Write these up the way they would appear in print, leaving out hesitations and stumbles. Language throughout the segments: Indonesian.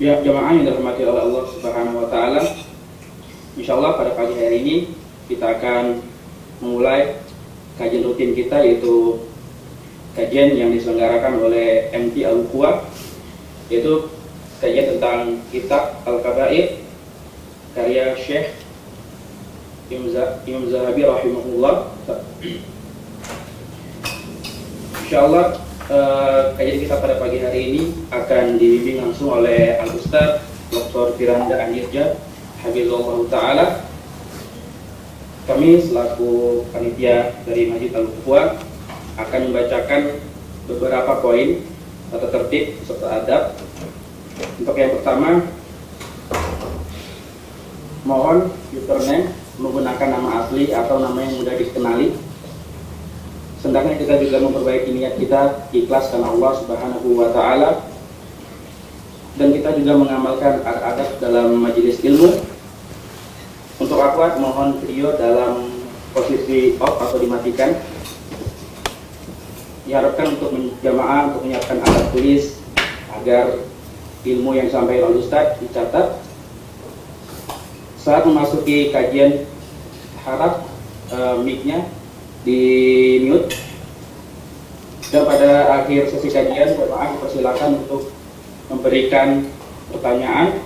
Ya, jamaah yang dirahmati oleh Allah Subhanahu wa taala. Insyaallah pada pagi hari ini kita akan memulai kajian rutin kita, yaitu kajian yang diselenggarakan oleh MT Al-Ukhwah, yaitu kajian tentang kitab Al-Kabair karya Syekh Imam Zahabi rahimahullah. Insyaallah kajian kita pada pagi hari ini akan dibimbing langsung oleh Al-Ustaz Dr. Firanda Anirja Hafizahullah Ta'ala. Kami selaku panitia dari Masjid Al-Ukhwah akan membacakan beberapa poin atau tertib serta adab. Untuk yang pertama, mohon username menggunakan nama asli atau nama yang mudah dikenali. Sedangkan kita juga memperbaiki niat kita ikhlas karena Allah Subhanahu wa taala, dan kita juga mengamalkan adab dalam majelis ilmu. Untuk akhwat, mohon video dalam posisi off atau dimatikan. Diharapkan untuk jamaah untuk menyiapkan alat tulis agar ilmu yang disampaikan oleh Ustaz dicatat. Saat memasuki kajian, harap mic-nya di mute, dan pada akhir sesi kajian jemaah dipersilakan untuk memberikan pertanyaan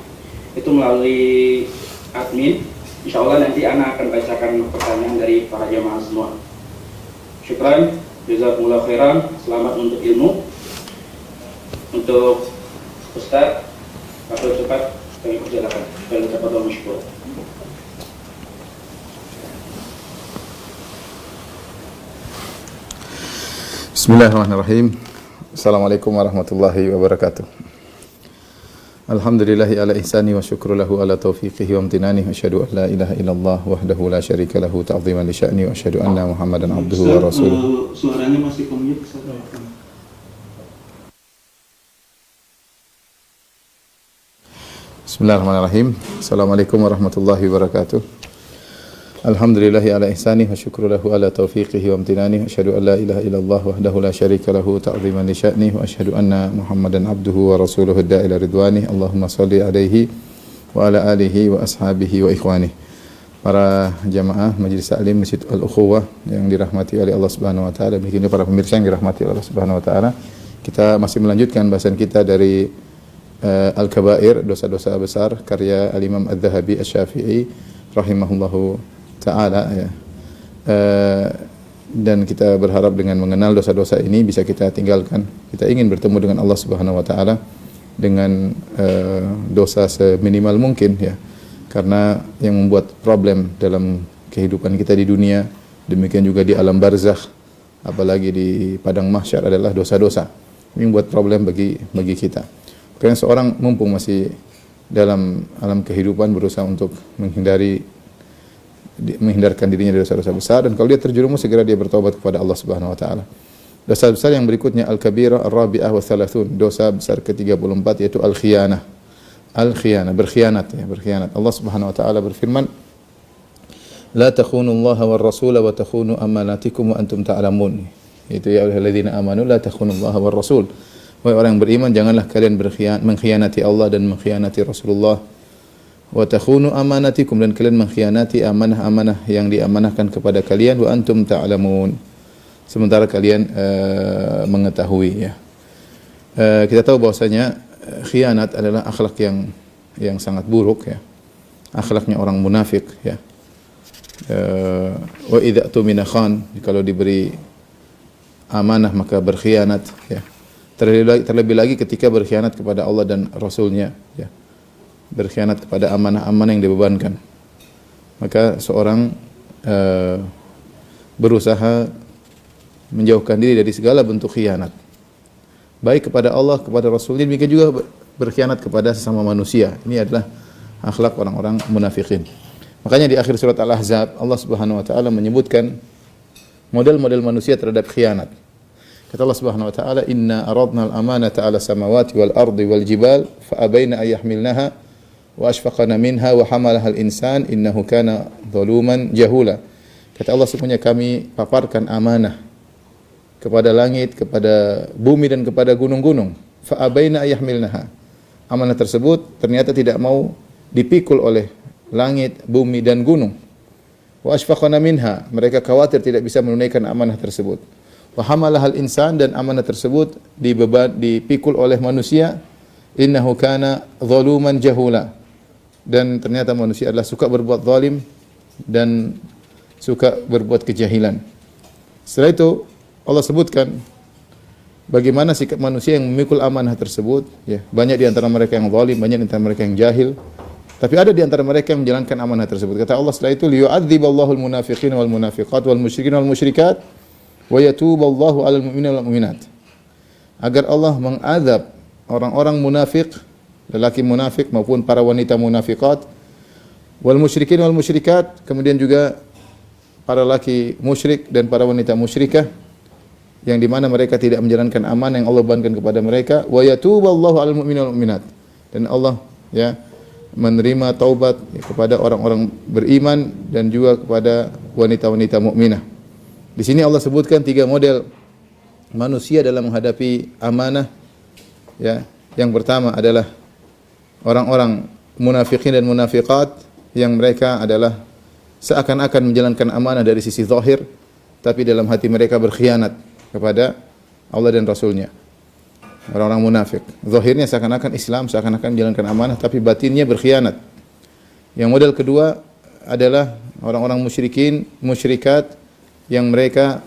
itu melalui admin. Insyaallah nanti ana akan bacakan pertanyaan dari para jemaah semua. Syukran, jazakumullah khairan, selamat untuk ilmu. Untuk Ustaz, atau cepat kami persilakan. Kami dapat bersyukur. Bismillahirrahmanirrahim. Assalamualaikum warahmatullahi wabarakatuh. Alhamdulillahi ala ihsani wa syukru lahu ala taufiqihi wa amtinani. Wa asyhadu an la ilaha illallah wahdahu la syarika lahu ta'ziman li sya'ni. Wa asyhadu anna Muhammadan abduhu wa rasuluh. Suaranya masih komit. Bismillahirrahmanirrahim. Assalamualaikum warahmatullahi wabarakatuh. Alhamdulillahi ala ihsani wa syukru lahu ala taufiqihi wa amtinani. Asyhadu an la ilaha illallah wahdahu la syarika lahu ta'ziman li sya'ni. Wa asyhadu anna Muhammadan abduhu wa rasuluhu da'ila ridwani. Allahumma salli alaihi wa ala alihi wa ashabihi wa ikhwani. Para jamaah Majelis Taklim Masjid Al-Ukhwah yang dirahmati oleh Allah Subhanahu wa taala, begini para pemirsa yang dirahmati oleh Allah Subhanahu wa taala. Kita masih melanjutkan bahasan kita dari Al-Kabair, dosa-dosa besar, karya Al-Imam Adz-Dzahabi Asy-Syafi'i rahimahullahu ta'ala, ya. Dan kita berharap dengan mengenal dosa-dosa ini bisa kita tinggalkan. Kita ingin bertemu dengan Allah Subhanahu wa taala dengan dosa seminimal mungkin, ya. Karena yang membuat problem dalam kehidupan kita di dunia, demikian juga di alam barzakh, apalagi di padang mahsyar, adalah dosa-dosa. Ini membuat problem bagi kita. Karena seorang mumpung masih dalam alam kehidupan berusaha untuk menghindarkan dirinya dari dosa-dosa besar, dan kalau dia terjerumus segera dia bertobat kepada Allah Subhanahu wa taala. Dosa besar yang berikutnya al-kabirah ar-rabi'ah wa thalathun, dosa besar ke-34, yaitu al-khiyanah. Al-khiyanah, berkhianat, ya, berkhianat. Allah Subhanahu wa taala berfirman, la takhunullaha war rasula wa takhunu amanatikum wa antum ta'lamun. Itu ya ayyuhalladzina amanu la takhunullaha war rasul. Wahai orang yang beriman, janganlah kalian mengkhianati Allah dan mengkhianati Rasulullah. Wa takhunu amanatikum, dan kalian mengkhianati amanah-amanah yang diamanahkan kepada kalian, wa antum ta'lamun, sementara kalian mengetahui, ya. Kita tahu bahwasanya khianat adalah akhlak yang sangat buruk, ya. Akhlaknya orang munafik, ya. Wa idza tumina khan, kalau diberi amanah maka berkhianat, ya. Terlebih lagi ketika berkhianat kepada Allah dan Rasulnya, ya. Berkhianat kepada amanah-amanah yang dibebankan. Maka seorang berusaha menjauhkan diri dari segala bentuk khianat, baik kepada Allah, kepada Rasulnya, demikian juga berkhianat kepada sesama manusia. Ini adalah akhlak orang-orang munafikin. Makanya di akhir surat Al-Ahzab Allah Subhanahu wa taala menyebutkan model-model manusia terhadap khianat. Kata Allah Subhanahu wa taala, inna aradna al-amanata 'ala samawati wal ardi wal jibal fa abaina ay yahmilnaha wa ashfaqna minha wa hamalaha al-insan innahu kana zaluman jahula. Kata Allah, sesungguhnya kami paparkan amanah kepada langit, kepada bumi dan kepada gunung-gunung. Fa abaina ay yahmilnaha. amanah tersebut ternyata tidak mau dipikul oleh langit, bumi dan gunung. Wa ashfaqana minha, mereka khawatir tidak bisa menunaikan amanah tersebut. Wa hamalahal insan, dan amanah tersebut dipikul oleh manusia. Innahu kana zaluman jahula, dan ternyata manusia adalah suka berbuat zalim dan suka berbuat kejahilan. Setelah itu Allah sebutkan bagaimana sikap manusia yang memikul amanah tersebut. Ya, banyak di antara mereka yang zalim, banyak di antara mereka yang jahil. Tapi ada di antara mereka yang menjalankan amanah tersebut. Kata Allah setelah itu, liyu'adziballahu al-munafiqina wal munafiqat wal musyrikin wal musyrikat wa yatuballahu 'alal mu'minina wal mu'minat. Agar Allah mengazab orang-orang munafik, lelaki munafik maupun para wanita munafiqat, wal musyrikin wal musyrikat, kemudian juga para laki musyrik dan para wanita musyrikah, yang di mana mereka tidak menjalankan amanah yang Allah bebankan kepada mereka. Wa yatuballahu 'alal mu'minina wal mu'minat, dan Allah ya menerima taubat kepada orang-orang beriman dan juga kepada wanita-wanita mukminah. Di sini Allah sebutkan 3 model manusia dalam menghadapi amanah. Ya, yang pertama adalah orang-orang munafikin dan munafiqat yang mereka adalah seakan-akan menjalankan amanah dari sisi zahir, tapi dalam hati mereka berkhianat kepada Allah dan Rasulnya. Orang-orang munafik, zahirnya seakan-akan Islam, seakan-akan menjalankan amanah, tapi batinnya berkhianat. Yang model kedua adalah orang-orang musyrikin, musyrikat, yang mereka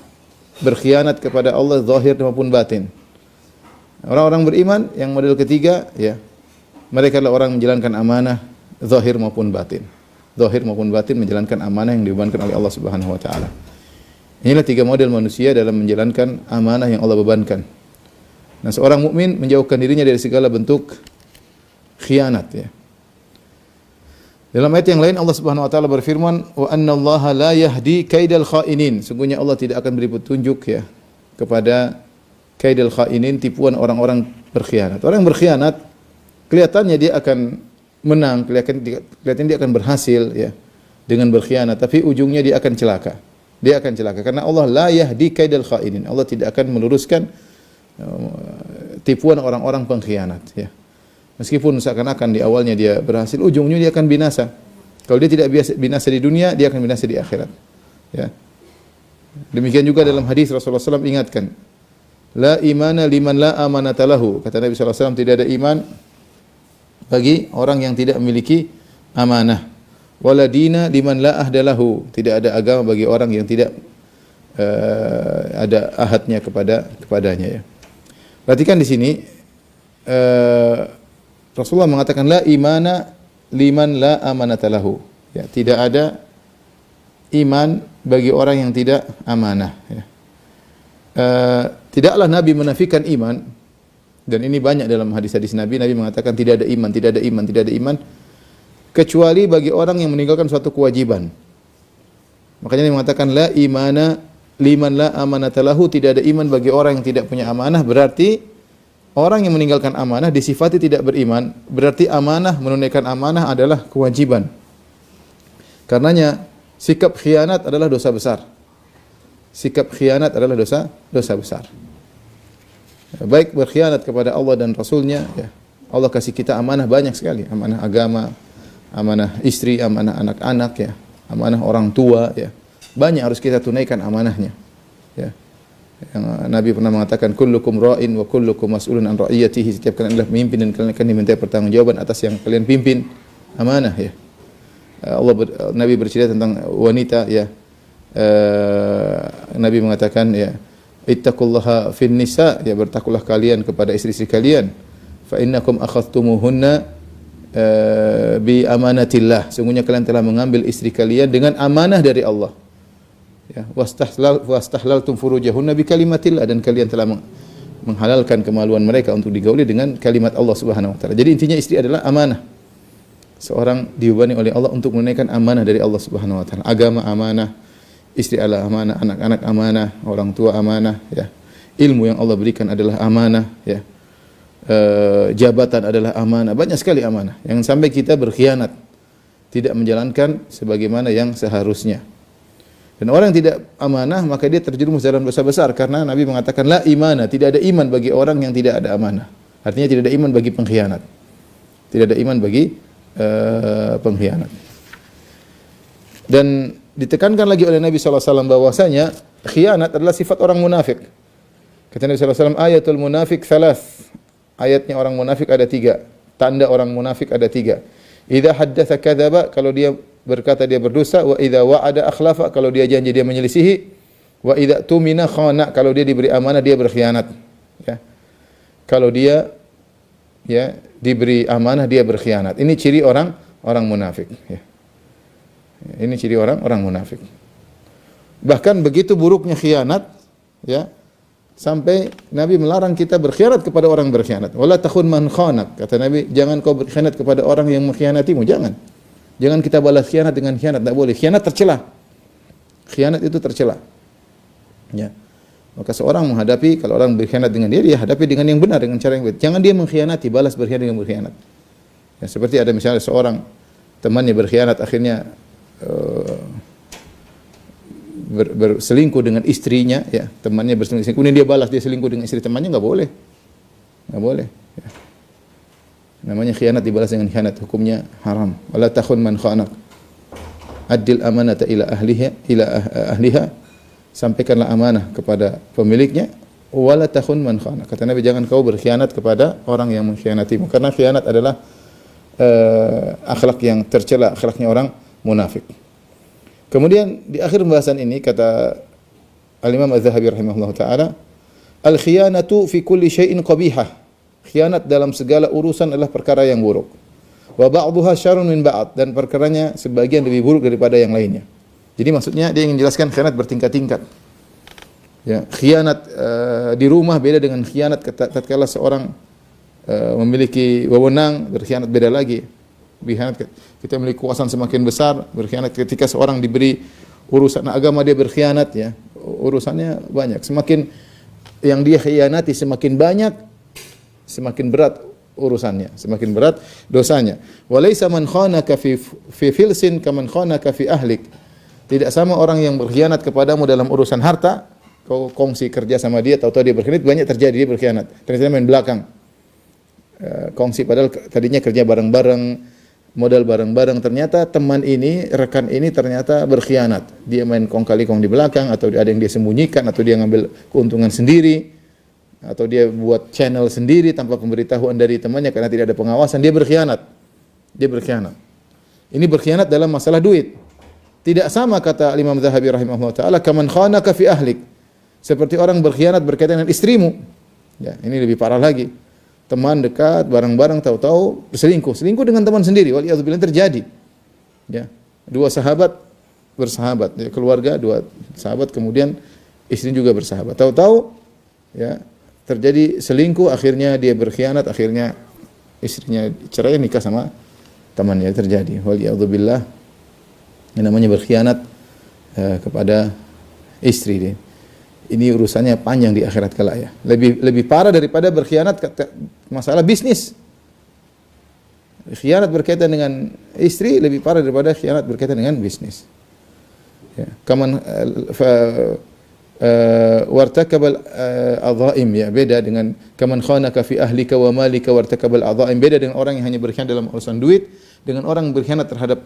berkhianat kepada Allah zahir maupun batin. Orang-orang beriman yang model ketiga, ya, mereka adalah orang menjalankan amanah zahir maupun batin. Zahir maupun batin menjalankan amanah yang dibebankan oleh Allah Subhanahu wa taala. Inilah 3 model manusia dalam menjalankan amanah yang Allah bebankan. Nah, seorang mukmin menjauhkan dirinya dari segala bentuk khianat, ya. Dalam ayat yang lain Allah Subhanahu wa taala berfirman, "Wa annallaha la yahdi kaidal khainin." Sungguhnya Allah tidak akan beri petunjuk, ya, kepada kaidal khainin, tipuan orang-orang berkhianat. Orang yang berkhianat kelihatannya dia akan menang, kelihatannya dia akan berhasil, ya, dengan berkhianat, tapi ujungnya dia akan celaka. Dia akan celaka karena Allah la yahdi kaidal khainin. Allah tidak akan meluruskan tipuan orang-orang pengkhianat, ya. Meskipun seakan-akan di awalnya dia berhasil, ujungnya dia akan binasa. Kalau dia tidak binasa di dunia, dia akan binasa di akhirat, ya. Demikian juga dalam hadis Rasulullah SAW ingatkan, la imana liman la amanata lahu. Kata Nabi SAW, tidak ada iman bagi orang yang tidak memiliki amanah. Wala dina liman la ahda lahu. Tidak ada agama bagi orang yang tidak ada ahadnya kepadanya, ya. Perhatikan di sini Rasulullah mengatakan la imana liman la amanata lahu. Ya, tidak ada iman bagi orang yang tidak amanah, ya. Tidaklah Nabi menafikan iman, dan ini banyak dalam hadis-hadis Nabi. Nabi mengatakan tidak ada iman, tidak ada iman, tidak ada iman, kecuali bagi orang yang meninggalkan suatu kewajiban. Makanya dia mengatakan la imana liman la amanata lahu, tidak ada iman bagi orang yang tidak punya amanah. Berarti orang yang meninggalkan amanah disifati tidak beriman. Berarti amanah, menunaikan amanah adalah kewajiban. Karenanya sikap khianat adalah dosa besar. Sikap khianat adalah dosa besar. Baik berkhianat kepada Allah dan Rasulnya, ya. Allah kasih kita amanah banyak sekali. Amanah agama, amanah istri, amanah anak-anak, ya. Amanah orang tua, ya. Banyak harus kita tunaikan amanahnya, ya. Yang Nabi pernah mengatakan kullukum ra'in wa kullukum mas'ulun an ra'iyatihi. Setiap kalian adalah pemimpin dan kalian akan diminta pertanggungjawaban atas yang kalian pimpin. Amanah, ya. Nabi bercerita tentang wanita, ya. Nabi mengatakan, ya, ittaqullaha fin nisa, ya, bertakwalah kalian kepada istri-istri kalian. Fa innakum akhadhtumuhunna bi amanatillah. Sungguhnya kalian telah mengambil istri kalian dengan amanah dari Allah. Ya, wastahlaltum furujahunna bi kalimatillah, dan kalian telah menghalalkan kemaluan mereka untuk digauli dengan kalimat Allah Subhanahu wa taala. Jadi intinya istri adalah amanah. Seorang dibebani oleh Allah untuk menunaikan amanah dari Allah Subhanahu wa taala. Agama amanah, istri adalah amanah, anak-anak amanah, orang tua amanah, ya. Ilmu yang Allah berikan adalah amanah, ya. Jabatan adalah amanah. Banyak sekali amanah. Yang sampai kita berkhianat, tidak menjalankan sebagaimana yang seharusnya. Dan orang yang tidak amanah, maka dia terjerumus dalam dosa besar, karena Nabi mengatakan la imana, tidak ada iman bagi orang yang tidak ada amanah. Artinya tidak ada iman bagi pengkhianat. Tidak ada iman bagi pengkhianat. Dan ditekankan lagi oleh Nabi sallallahu alaihi wasallam bahwasanya khianat adalah sifat orang munafik. Kata Nabi sallallahu alaihi wasallam, ayatul munafik thalath. Ayatnya orang munafik ada 3. Tanda orang munafik ada 3. Idza haddatsa kadzaba, kalau dia berkata dia berdusta, wa idza wa'ada akhlafa, kalau dia janji dia menyelisihi, wa idza tumina khana, kalau dia diberi amanah dia berkhianat. Ya. Kalau dia diberi amanah dia berkhianat. Ini ciri orang munafik, ya. Ini ciri orang munafik. Bahkan begitu buruknya khianat, ya, sampai Nabi melarang kita berkhianat kepada orang berkhianat. Wala takhun man khanak. Kata Nabi, jangan kau berkhianat kepada orang yang mengkhianatimu, jangan. Jangan kita balas khianat dengan khianat, tidak boleh. Khianat tercela. Khianat itu tercela. Ya. Maka seorang menghadapi, kalau orang berkhianat dengan dia hadapi dengan yang benar, dengan cara yang baik. Jangan dia mengkhianati, balas berkhianat dengan berkhianat. Ya, seperti ada misalnya seorang temannya berkhianat, akhirnya berselingkuh dengan istrinya, ya, temannya berselingkuh, kemudian dia balas dia selingkuh dengan istri temannya, nggak boleh, ya. Namanya khianat dibalas dengan khianat, hukumnya haram. Wala takhun man khanak. Addil amanata ila ahliha, sampaikanlah amanah kepada pemiliknya. Wala takhun man khanak. Kata Nabi, jangan kau berkhianat kepada orang yang mengkhianatimu, karena khianat adalah akhlak yang tercela, akhlaknya orang munafik. Kemudian di akhir pembahasan ini kata Al-Imam Az-Zahabi rahimahullah taala, al-khiyanatu fi kulli syai'in qabihah. Khianat dalam segala urusan adalah perkara yang buruk. Wa ba'dhuha syarrun min ba'd, dan perkaranya sebagian lebih buruk daripada yang lainnya. Jadi maksudnya dia ingin jelaskan khianat bertingkat-tingkat. Ya, khianat di rumah beda dengan khianat tatkala seorang memiliki wewenang, berkhianat beda lagi. Berkhianat kita memiliki kekuasaan semakin besar, berkhianat ketika seorang diberi urusan agama dia berkhianat, ya. Urusannya banyak. Semakin yang dia khianati semakin banyak, semakin berat urusannya, semakin berat dosanya. Walaysa man khanaka fi filsin kaman khanaka fi ahlik. Tidak sama orang yang berkhianat kepadamu dalam urusan harta, kau kongsi kerja sama dia, tahu-tahu dia berkhianat, banyak terjadi dia berkhianat. Ternyata main belakang. Kongsi padahal tadinya kerja bareng-bareng, modal bareng-bareng, ternyata teman ini, rekan ini ternyata berkhianat. Dia main kong kali kong di belakang, atau ada yang dia sembunyikan, atau dia ngambil keuntungan sendiri, atau dia buat channel sendiri tanpa pemberitahuan dari temannya karena tidak ada pengawasan, dia berkhianat. Dia berkhianat. Ini berkhianat dalam masalah duit. Tidak sama kata Imam Zahabi rahimahullah taala, kaman khanaka fi ahlik. Seperti orang berkhianat berkaitan dengan istrimu. Ya, ini lebih parah lagi. Teman dekat, bareng-bareng, tahu-tahu selingkuh dengan teman sendiri. Waliyadzubillah, terjadi. Ya, 2 sahabat bersahabat, ya, keluarga 2 sahabat, kemudian istri juga bersahabat. Tahu-tahu, ya, terjadi selingkuh, akhirnya dia berkhianat, akhirnya istrinya cerai, nikah sama temannya, terjadi. Waliyadzubillah, yang namanya berkhianat kepada istri dia. Ini urusannya panjang di akhirat kelak, ya. Lebih parah daripada berkhianat masalah bisnis. Khianat berkaitan dengan istri lebih parah daripada khianat berkaitan dengan bisnis. Ya. Kaman wartakabal adhaim, ya, beda dengan kaman khanaka fi ahlika wa malika wartakabal adhaim, beda dengan orang yang hanya berkhianat dalam urusan duit, dengan orang berkhianat terhadap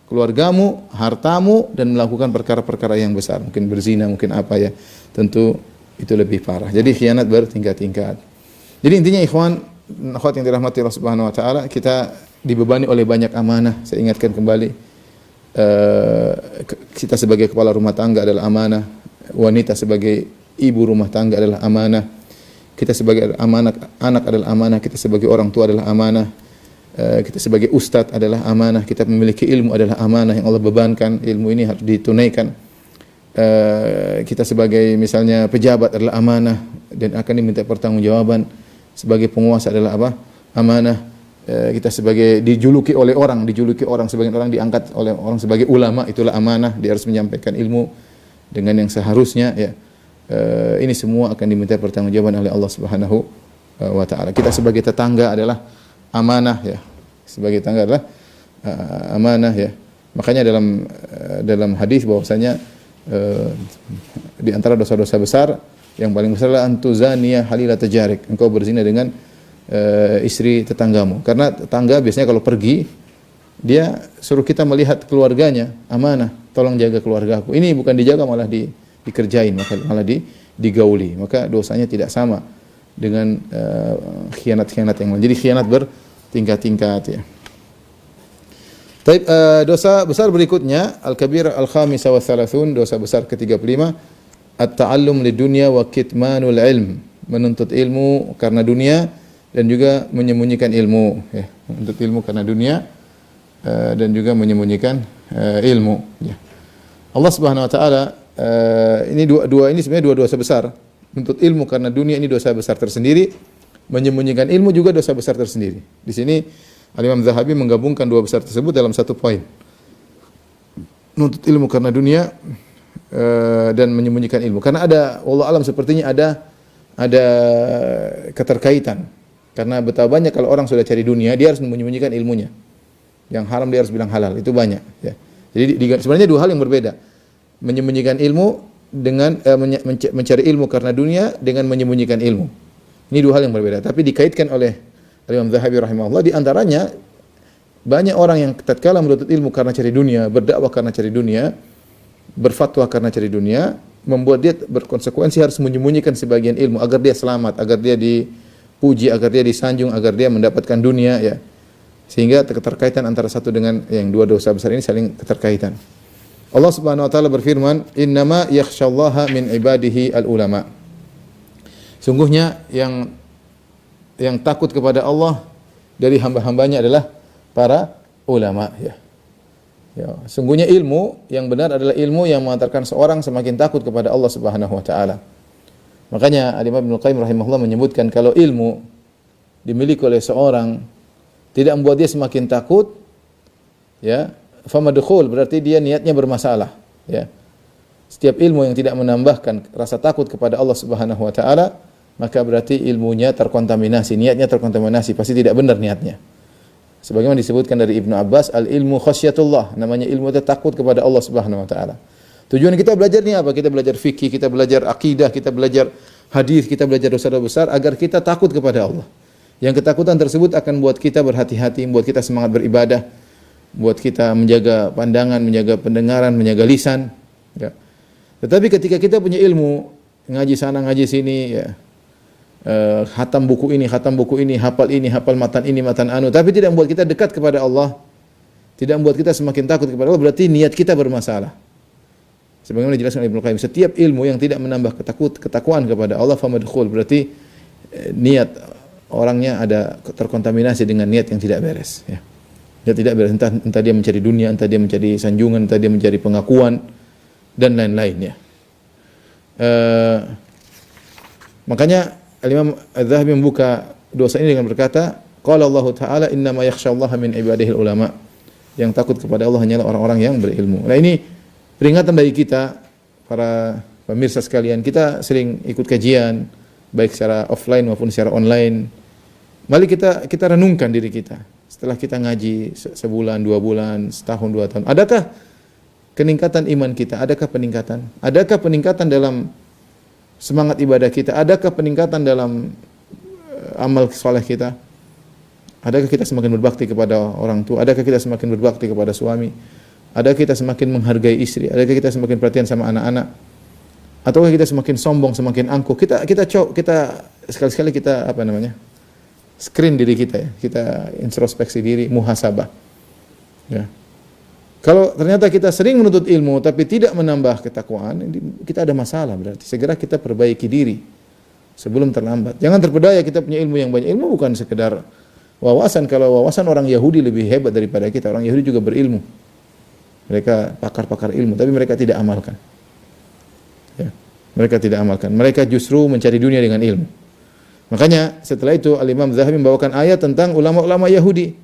keluargamu, hartamu, dan melakukan perkara-perkara yang besar, mungkin berzina, mungkin apa, ya. Tentu itu lebih parah. Jadi khianat bertingkat-tingkat. Jadi intinya ikhwan, akhwat yang dirahmati Allah Subhanahu wa taala, kita dibebani oleh banyak amanah. Saya ingatkan kembali, kita sebagai kepala rumah tangga adalah amanah, wanita sebagai ibu rumah tangga adalah amanah, kita sebagai anak adalah amanah, kita sebagai orang tua adalah amanah, kita sebagai ustadz adalah amanah, kita memiliki ilmu adalah amanah yang Allah bebankan, ilmu ini harus ditunaikan. Kita sebagai misalnya pejabat adalah amanah dan akan diminta pertanggungjawaban. Sebagai penguasa adalah apa? Amanah. Kita sebagai dijuluki orang, sebagian orang diangkat oleh orang sebagai ulama, itulah amanah, dia harus menyampaikan ilmu dengan yang seharusnya, ya. Ini semua akan diminta pertanggungjawaban oleh Allah Subhanahu wa taala. Kita sebagai tetangga adalah amanah, ya. Sebagai tetangga adalah amanah, ya. Makanya dalam hadis bahwasanya di antara dosa-dosa besar yang paling besar adalah antuzaniya halilat jarik, engkau berzina dengan istri tetanggamu. Karena tetangga biasanya kalau pergi, dia suruh kita melihat keluarganya, amanah, tolong jaga keluargaku. Ini bukan dijaga, malah dikerjain, malah digauli. Maka dosanya tidak sama dengan khianat-khianat yang lain. Jadi khianat bertingkat-tingkat ya. Taib, dosa besar berikutnya al-kabir al-khamisa wa thalathun, dosa besar ke-35, at-ta'allum lidunya wa kitmanul ilm, menuntut ilmu karena dunia dan juga menyembunyikan ilmu ya. Menuntut ilmu karena dunia dan juga menyembunyikan ilmu ya. Allah Subhanahu wa taala ini dua ini sebenarnya dua dosa besar. Menuntut ilmu karena dunia ini dosa besar tersendiri, menyembunyikan ilmu juga dosa besar tersendiri. Di sini Al-Imam Zahabi menggabungkan dua besar tersebut dalam satu poin. Menuntut ilmu karena dunia dan menyembunyikan ilmu. Karena ada, wallahu alam sepertinya ada keterkaitan. Karena betapa banyak kalau orang sudah cari dunia, dia harus menyembunyikan ilmunya. Yang haram dia harus bilang halal, itu banyak ya. Jadi sebenarnya dua hal yang berbeda. Menyembunyikan ilmu dengan mencari ilmu karena dunia dengan menyembunyikan ilmu. Ini dua hal yang berbeda, tapi dikaitkan oleh Imam Zahabi rahimahullah. Di antaranya banyak orang yang tatkala menuntut ilmu karena cari dunia, berdakwah karena cari dunia, berfatwa karena cari dunia, membuat dia berkonsekuensi harus menyembunyikan sebagian ilmu agar dia selamat, agar dia dipuji, agar dia disanjung, agar dia mendapatkan dunia ya. Sehingga keterkaitan antara satu dengan yang dua dosa besar ini saling keterkaitan. Allah Subhanahu wa taala berfirman, "Innama yakhsyallaha min ibadihi al-ulama." Sungguhnya yang takut kepada Allah dari hamba-hambanya adalah para ulama ya. Ya, sungguhnya ilmu yang benar adalah ilmu yang mengantarkan seorang semakin takut kepada Allah Subhanahu wa taala. Makanya Imam Ibnu Qayyim rahimahullah menyebutkan kalau ilmu dimiliki oleh seorang tidak membuat dia semakin takut, ya, famadkhul, berarti dia niatnya bermasalah, ya. Setiap ilmu yang tidak menambahkan rasa takut kepada Allah Subhanahu wa taala, maka berarti ilmunya terkontaminasi, niatnya terkontaminasi, pasti tidak benar niatnya. Sebagaimana disebutkan dari Ibnu Abbas, al-ilmu khasyatullah, namanya ilmu itu takut kepada Allah Subhanahu wa taala. Tujuan kita belajar ni apa? Kita belajar fikih, kita belajar akidah, kita belajar hadis, kita belajar dosa-dosa besar agar kita takut kepada Allah. Yang ketakutan tersebut akan buat kita berhati-hati, buat kita semangat beribadah, buat kita menjaga pandangan, menjaga pendengaran, menjaga lisan, ya. Tetapi ketika kita punya ilmu, ngaji sana, ngaji sini, ya, khatam buku ini, hafal matan ini, matan anu, tapi tidak membuat kita dekat kepada Allah, tidak membuat kita semakin takut kepada Allah, berarti niat kita bermasalah. Sebagaimana dijelaskan oleh Ibnu Qayyim, setiap ilmu yang tidak menambah ketakwaan kepada Allah famadkhul, berarti niat orangnya ada terkontaminasi dengan niat yang tidak beres, ya. Dia tidak beres, entah dia mencari dunia, entah dia mencari sanjungan, entah dia mencari pengakuan dan lain-lain, ya. Makanya Al-Imam Az-Zahabi membuka dosa ini dengan berkata, qala Allah Ta'ala innama yakhsyallaha min ibadihi ulama. Yang takut kepada Allah hanyalah orang-orang yang berilmu. Nah, ini peringatan bagi kita para pemirsa sekalian. Kita sering ikut kajian baik secara offline maupun secara online. Mari kita renungkan diri kita. Setelah kita ngaji sebulan, 2 bulan, setahun, 2 tahun, adakah peningkatan iman kita? Adakah peningkatan? Adakah peningkatan dalam semangat ibadah kita? Adakah peningkatan dalam amal soleh kita? Adakah kita semakin berbakti kepada orang tua? Adakah kita semakin berbakti kepada suami? Adakah kita semakin menghargai istri? Adakah kita semakin perhatian sama anak-anak? Ataukah kita semakin sombong, semakin angkuh? Kita sekali-sekali kita screen diri kita, ya. Kita introspeksi diri, muhasabah. Ya. Kalau ternyata kita sering menuntut ilmu tapi tidak menambah ketakwaan, kita ada masalah berarti. Segera kita perbaiki diri sebelum terlambat. Jangan terpedaya kita punya ilmu yang banyak. Ilmu bukan sekedar wawasan. Kalau wawasan orang Yahudi lebih hebat daripada kita. Orang Yahudi juga berilmu. Mereka pakar-pakar ilmu, tapi mereka tidak amalkan. Ya. Mereka tidak amalkan. Mereka justru mencari dunia dengan ilmu. Makanya setelah itu Al-Imam Zahabi membawakan ayat tentang ulama-ulama Yahudi.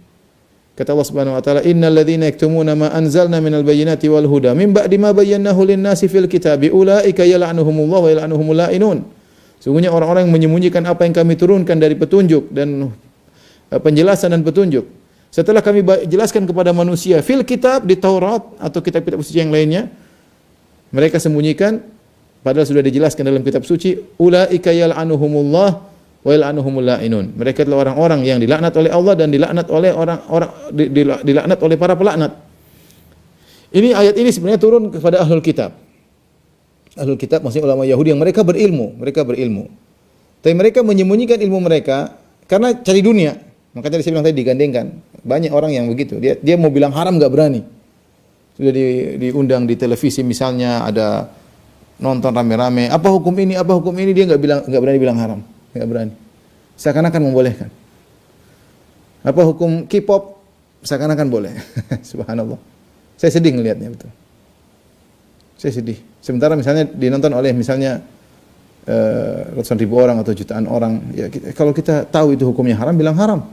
Kata Allah Subhanahu wa taala, "Innal ladzina yaktumuna ma anzalna minal bayyinati wal huda min ba'di ma bayyanahu lin-nasi fil kitabi ulaika yal'anuhumullahu wa yal'anuhumul la'inun." Sungguhnya orang-orang yang menyembunyikan apa yang kami turunkan dari petunjuk dan penjelasan dan petunjuk. Setelah kami jelaskan kepada manusia fil kitab di Taurat atau kitab-kitab suci yang lainnya, mereka sembunyikan padahal sudah dijelaskan dalam kitab suci, ulaika yal'anuhumullah wa yal'anuhumul la'inun. Mereka adalah orang-orang yang dilaknat oleh Allah dan dilaknat oleh orang-orang dilaknat oleh para pelaknat. Ini ayat ini sebenarnya turun kepada ahlul kitab. Ahlul kitab maksudnya ulama Yahudi yang mereka berilmu. Tapi mereka menyembunyikan ilmu mereka karena cari dunia. Maka tadi saya bilang tadi digandengkan. Banyak orang yang begitu. Dia mau bilang haram enggak berani. Sudah diundang di televisi misalnya ada nonton rame-rame, apa hukum ini, dia enggak berani bilang haram. Enggak berani. Seakan-akan membolehkan. Apa hukum K-pop? Seakan-akan boleh. Subhanallah. Saya sedih melihatnya betul. Saya sedih. Sementara misalnya dinonton oleh misalnya ratusan ribu orang atau jutaan orang, ya kalau kita tahu itu hukumnya haram, bilang haram.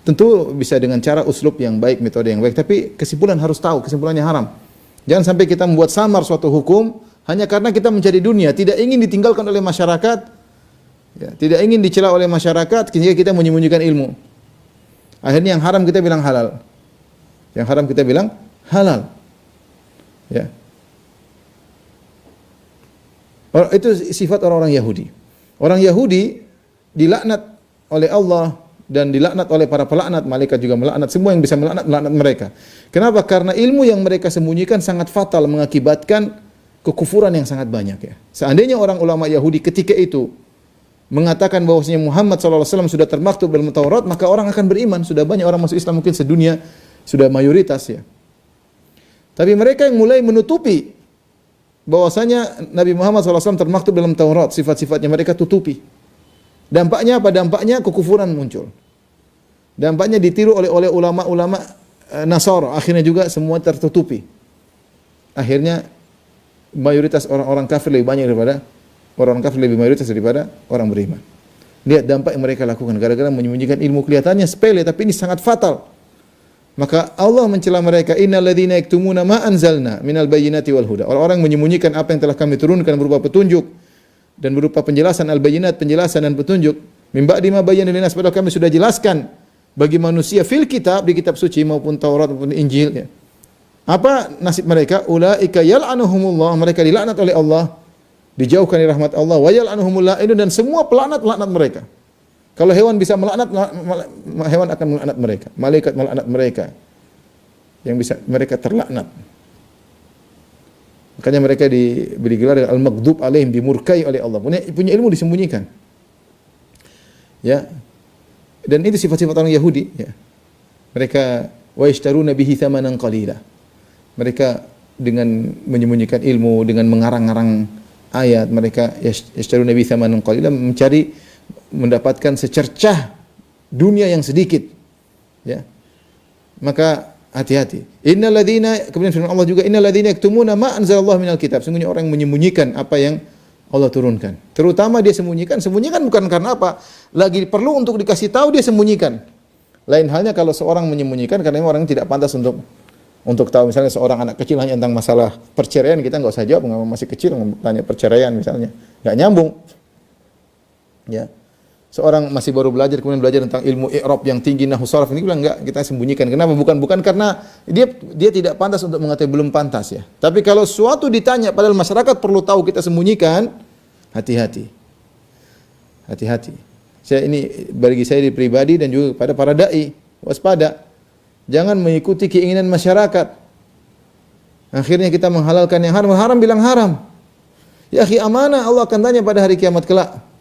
Tentu bisa dengan cara uslub yang baik, metode yang baik, tapi kesimpulan harus tahu, kesimpulannya haram. Jangan sampai kita membuat samar suatu hukum hanya karena kita mencari dunia, tidak ingin ditinggalkan oleh masyarakat, ya, tidak ingin dicela oleh masyarakat, sehingga kita menyembunyikan ilmu. Akhirnya yang haram kita bilang halal. Yang haram kita bilang halal. Ya. Itu sifat orang-orang Yahudi. Orang Yahudi dilaknat oleh Allah dan dilaknat oleh para pelaknat, malaikat juga melaknat, semua yang bisa melaknat mereka. Kenapa? Karena ilmu yang mereka sembunyikan sangat fatal, mengakibatkan kekufuran yang sangat banyak ya. Seandainya orang ulama Yahudi ketika itu mengatakan bahwasanya Muhammad SAW sudah termaktub dalam Taurat, maka orang akan beriman. Sudah banyak orang masuk Islam, mungkin sedunia sudah mayoritas ya. Tapi mereka yang mulai menutupi bahwasanya Nabi Muhammad SAW termaktub dalam Taurat, sifat-sifatnya mereka tutupi. Dampaknya apa? Dampaknya kekufuran muncul. Dampaknya ditiru oleh ulama-ulama Nasara, akhirnya juga semua tertutupi. Akhirnya mayoritas orang-orang kafir lebih banyak daripada orang kafir, lebih mayoritas daripada orang beriman. Lihat dampak yang mereka lakukan gara-gara menyembunyikan ilmu, kelihatannya sepele tapi ini sangat fatal. Maka Allah mencela mereka, innalladzina yaktumuna ma anzalna minal bayyinati wal huda. Orang-orang menyembunyikan apa yang telah kami turunkan berupa petunjuk dan berupa penjelasan al-bayyinat, penjelasan dan petunjuk. Min ba'di ma bayyana linnas, padahal kami sudah jelaskan bagi manusia fil kitab, di kitab suci maupun Taurat maupun Injil ya. Apa nasib mereka? Ulaika yal'anuhumullah, mereka dilaknat oleh Allah, dijauhkan dari rahmat Allah, wa yal'anuhumul la'inun, dan semua pelaknat mereka. Kalau hewan bisa melaknat, hewan akan melaknat mereka. Malaikat melaknat mereka. Yang bisa mereka terlaknat. Makanya mereka diberi gelar al-maghdub alaihim, dimurkai oleh Allah. Punya ilmu disembunyikan. Ya. Dan itu sifat-sifat orang Yahudi, ya. Mereka wa yashtaruna bihi thamanan qalila. Mereka dengan menyembunyikan ilmu, dengan mengarang-arang ayat, mereka yashtaruna bihi thamanan qalila, mendapatkan secercah dunia yang sedikit, ya. Maka hati-hati. Kemudian firman Allah juga, innalladzina yaktumuna ma anzalallahu minal kitab. Sungguhnya orang yang menyembunyikan apa yang Allah turunkan. Terutama dia sembunyikan bukan karena apa? Lagi perlu untuk dikasih tahu, dia sembunyikan. Lain halnya kalau seorang menyembunyikan karena orang tidak pantas untuk tahu. Misalnya seorang anak kecil hanya tentang masalah perceraian, kita enggak usah jawab, masih kecil tanya perceraian misalnya. Enggak nyambung. Ya. Seorang masih baru belajar, kemudian belajar tentang ilmu i'rab yang tinggi, nahwu sharaf, ini bilang enggak, kita sembunyikan. Kenapa? Bukan karena dia tidak pantas untuk mengatakan, belum pantas ya. Tapi kalau suatu ditanya padahal masyarakat perlu tahu, kita sembunyikan, hati-hati. Hati-hati. Bagi saya pribadi dan juga kepada para dai, waspada. Jangan mengikuti keinginan masyarakat. Akhirnya kita menghalalkan yang haram bilang haram. Ya akhi, amanah Allah akan tanya pada hari kiamat kelak.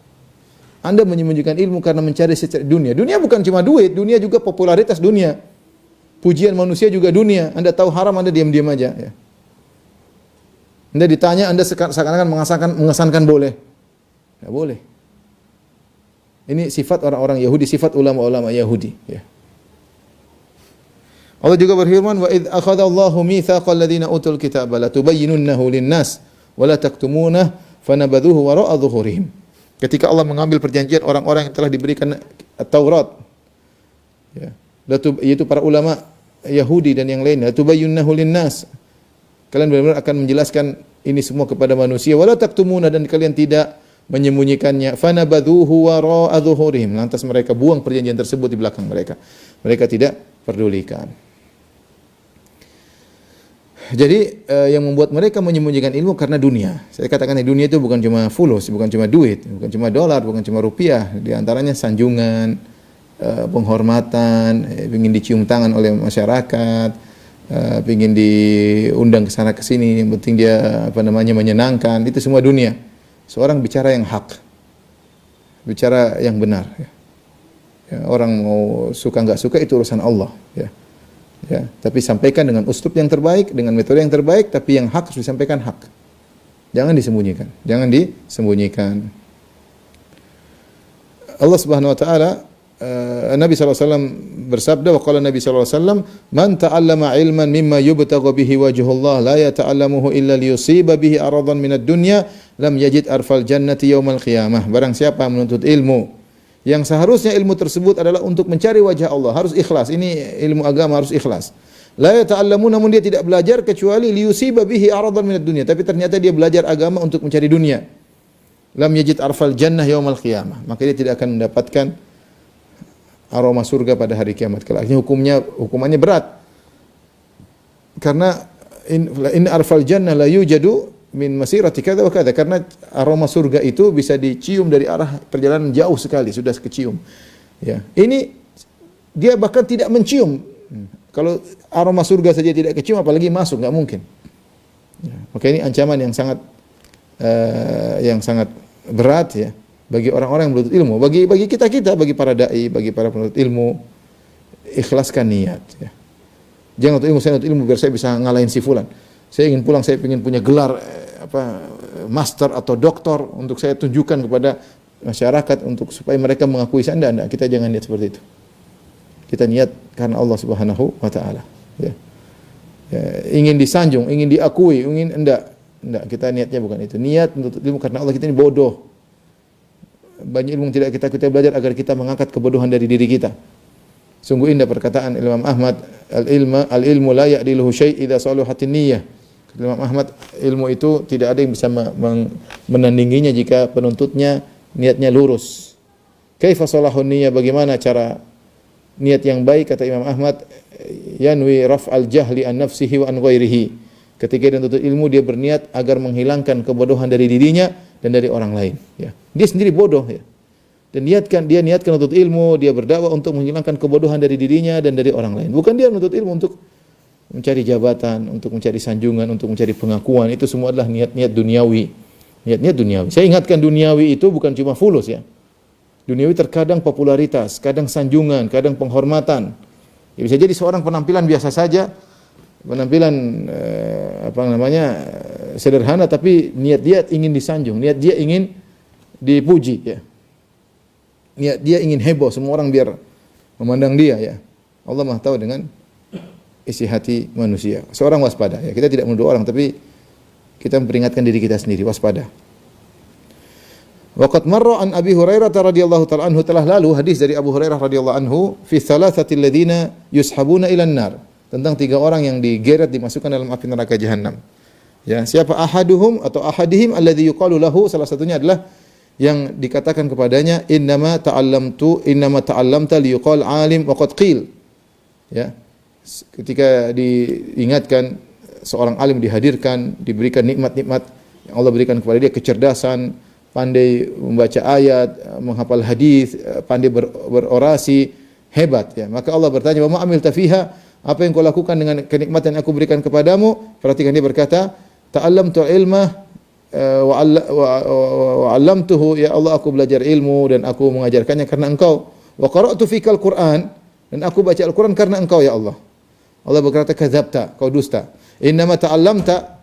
Anda menyembunyikan ilmu karena mencari secercah dunia. Dunia bukan cuma duit, dunia juga popularitas dunia. Pujian manusia juga dunia. Anda tahu haram, Anda diam-diam aja. Ya. Anda ditanya, Anda seakan-akan mengesankan boleh. Tidak boleh. Ini sifat orang-orang Yahudi, sifat ulama-ulama Yahudi. Ya. Allah juga berfirman, wa idh akhadallahu mitsaqal ladzina utul kitaba la tubayyinunnahu lin-nas wa la taktumunahu fanabadhuhu wara'a dhuhurihim. Ketika Allah mengambil perjanjian orang-orang yang telah diberikan Taurat, ya, yaitu para ulama Yahudi dan yang lainnya, tubayyinunnahu lin-nas. Kalian benar-benar akan menjelaskan ini semua kepada manusia, wala taktumuna, dan kalian tidak menyembunyikannya. Fanabadhuhu wara'a dhuhurihim. Lantas mereka buang perjanjian tersebut di belakang mereka. Mereka tidak pedulikan. Jadi yang membuat mereka menyembunyikan ilmu karena dunia. Saya katakan dunia itu bukan cuma fulus, bukan cuma duit, bukan cuma dolar, bukan cuma rupiah. Di antaranya sanjungan, penghormatan, ingin dicium tangan oleh masyarakat, ingin diundang ke sana ke sini. Yang penting dia menyenangkan. Itu semua dunia. Seorang bicara yang hak, bicara yang benar. Ya, orang mau suka nggak suka itu urusan Allah. Ya, tapi sampaikan dengan uslub yang terbaik, dengan metode yang terbaik, tapi yang hak harus disampaikan hak. Jangan disembunyikan. Jangan disembunyikan. Allah Subhanahu wa taala Nabi sallallahu alaihi wasallam bersabda, wa qala Nabi sallallahu alaihi wasallam, "Man ta'allama ilman mimma yubtagha bihi wajhullah la yata'allamuhu illa liyusiba bihi aradan minad dunya lam yajid arfal jannati yaumal qiyamah." Barang siapa menuntut ilmu yang seharusnya ilmu tersebut adalah untuk mencari wajah Allah, harus ikhlas. Ini ilmu agama harus ikhlas. La yata'allamu, namun dia tidak belajar kecuali liyusiba bihi aradan minad dunya, tapi ternyata dia belajar agama untuk mencari dunia. Lam yajid arfal jannah yaumal qiyamah, maka dia tidak akan mendapatkan aroma surga pada hari kiamat kelak. Ini hukumannya berat. Karena in arfal jannah la yujadu min masirati kadza wa kadza, karena aroma surga itu bisa dicium dari arah perjalanan jauh sekali, sudah kecium. Ya. Ini dia bahkan tidak mencium. Kalau aroma surga saja tidak kecium, apalagi masuk, enggak mungkin. Ya. Maka ini ancaman yang sangat berat ya bagi orang-orang yang menuntut ilmu, bagi kita, bagi para dai, bagi para penuntut ilmu. Ikhlaskan niat ya. Jangan untuk ilmu, saya untuk ilmu biar saya bisa ngalahin si fulan. Saya ingin pulang, saya ingin punya gelar master atau doktor untuk saya tunjukkan kepada masyarakat untuk supaya mereka mengakui saya. Enggak, kita jangan niat seperti itu. Kita niat karena Allah Subhanahu wa taala, ya. Ya, ingin disanjung, ingin diakui, enggak, kita niatnya bukan itu. Niat untuk ilmu karena Allah. Kita ini bodoh. Banyak ilmu tidak kita belajar agar kita mengangkat kebodohan dari diri kita. Sungguh indah perkataan Imam Ahmad, al-ilmu la ya'diluhu syai' idza saluhatin niyyah. Imam Ahmad, ilmu itu tidak ada yang bisa menandinginya jika penuntutnya niatnya lurus. Kaifa salahun niyyah, bagaimana cara niat yang baik, kata Imam Ahmad, yanwi raf'al jahli an nafsihi wa an ghairihi. Ketika dia menuntut ilmu, dia berniat agar menghilangkan kebodohan dari dirinya dan dari orang lain, ya. Dia sendiri bodoh, ya. Dan dia niatkan untuk ilmu, dia berdakwah untuk menghilangkan kebodohan dari dirinya dan dari orang lain. Bukan dia menuntut ilmu untuk mencari jabatan, untuk mencari sanjungan, untuk mencari pengakuan. Itu semua adalah niat-niat duniawi. Niat-niat duniawi. Saya ingatkan, duniawi itu bukan cuma fulus ya. Duniawi terkadang popularitas, kadang sanjungan, kadang penghormatan. Ya, bisa jadi seorang penampilan biasa saja, penampilan sederhana, tapi niat dia ingin disanjung, niat dia ingin dipuji ya. Niat dia ingin heboh, semua orang biar memandang dia ya. Allah Maha tahu dengan isi hati manusia. Seorang waspada ya. Kita tidak menuduh orang, tapi kita memperingatkan diri kita sendiri, waspada. Waqad marra an Abi Hurairah radhiyallahu ta'ala anhu, telah lalu hadis dari Abu Hurairah radhiyallahu anhu fi thalathatil ladzina yushabuna ilan nar, tentang 3 orang yang digeret dimasukkan dalam api neraka jahanam. Ya, siapa ahaduhum atau ahadihim alladzi yuqalu lahu, salah satunya adalah yang dikatakan kepadanya innama ta'allamta liyuqal alim wa qad qil. Ya. Ketika diingatkan seorang alim dihadirkan, diberikan nikmat-nikmat yang Allah berikan kepada dia, kecerdasan, pandai membaca ayat, menghafal hadis, pandai berorasi, hebat ya. Maka Allah bertanya, "Wa ma amilta fiha?" Apa yang kau lakukan dengan kenikmatan yang aku berikan kepadamu? Perhatikan, dia berkata, "Ta'allamtu ilmah wa 'allamtuhu." Ya Allah, aku belajar ilmu dan aku mengajarkannya karena Engkau. "Wa qara'tu fikal Qur'an." Dan aku baca Al-Qur'an karena Engkau ya Allah. Allah berkata, "Kadzabta," kau dusta. "Innama ta'allamta,"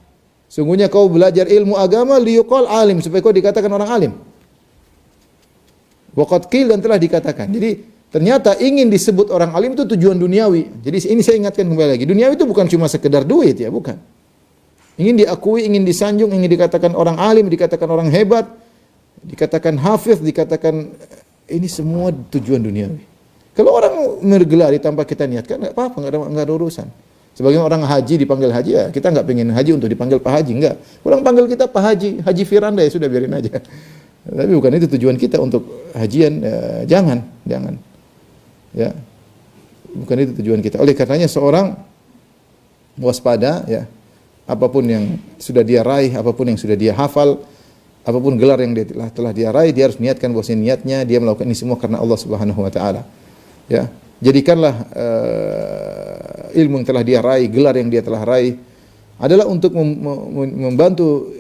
sungguhnya kau belajar ilmu agama liyuqal alim, supaya kau dikatakan orang alim. Wa qad qil, dan telah dikatakan. Jadi ternyata ingin disebut orang alim itu tujuan duniawi. Jadi ini saya ingatkan kembali lagi. Duniawi itu bukan cuma sekedar duit ya, bukan. Ingin diakui, ingin disanjung, ingin dikatakan orang alim, dikatakan orang hebat, dikatakan hafiz, dikatakan, ini semua tujuan duniawi. Kalau orang bergelari tanpa kita niatkan, enggak apa-apa, enggak ada urusan. Sebagian orang haji dipanggil haji, ya kita enggak pengen haji untuk dipanggil Pak Haji, enggak. Orang panggil kita Pak Haji, Haji Firanda, ya sudah, biarin aja. Tapi bukan itu tujuan kita untuk hajian, jangan. Ya. Bukan itu tujuan kita. Oleh karenanya seorang waspada ya. apapun yang sudah dia raih, apapun yang sudah dia hafal, apapun gelar yang dia telah dia raih, dia harus niatkan bahwa niatnya dia melakukan ini semua karena Allah Subhanahu wa taala. Ya. Jadikanlah ilmu yang telah dia raih, gelar yang dia telah raih adalah untuk membantu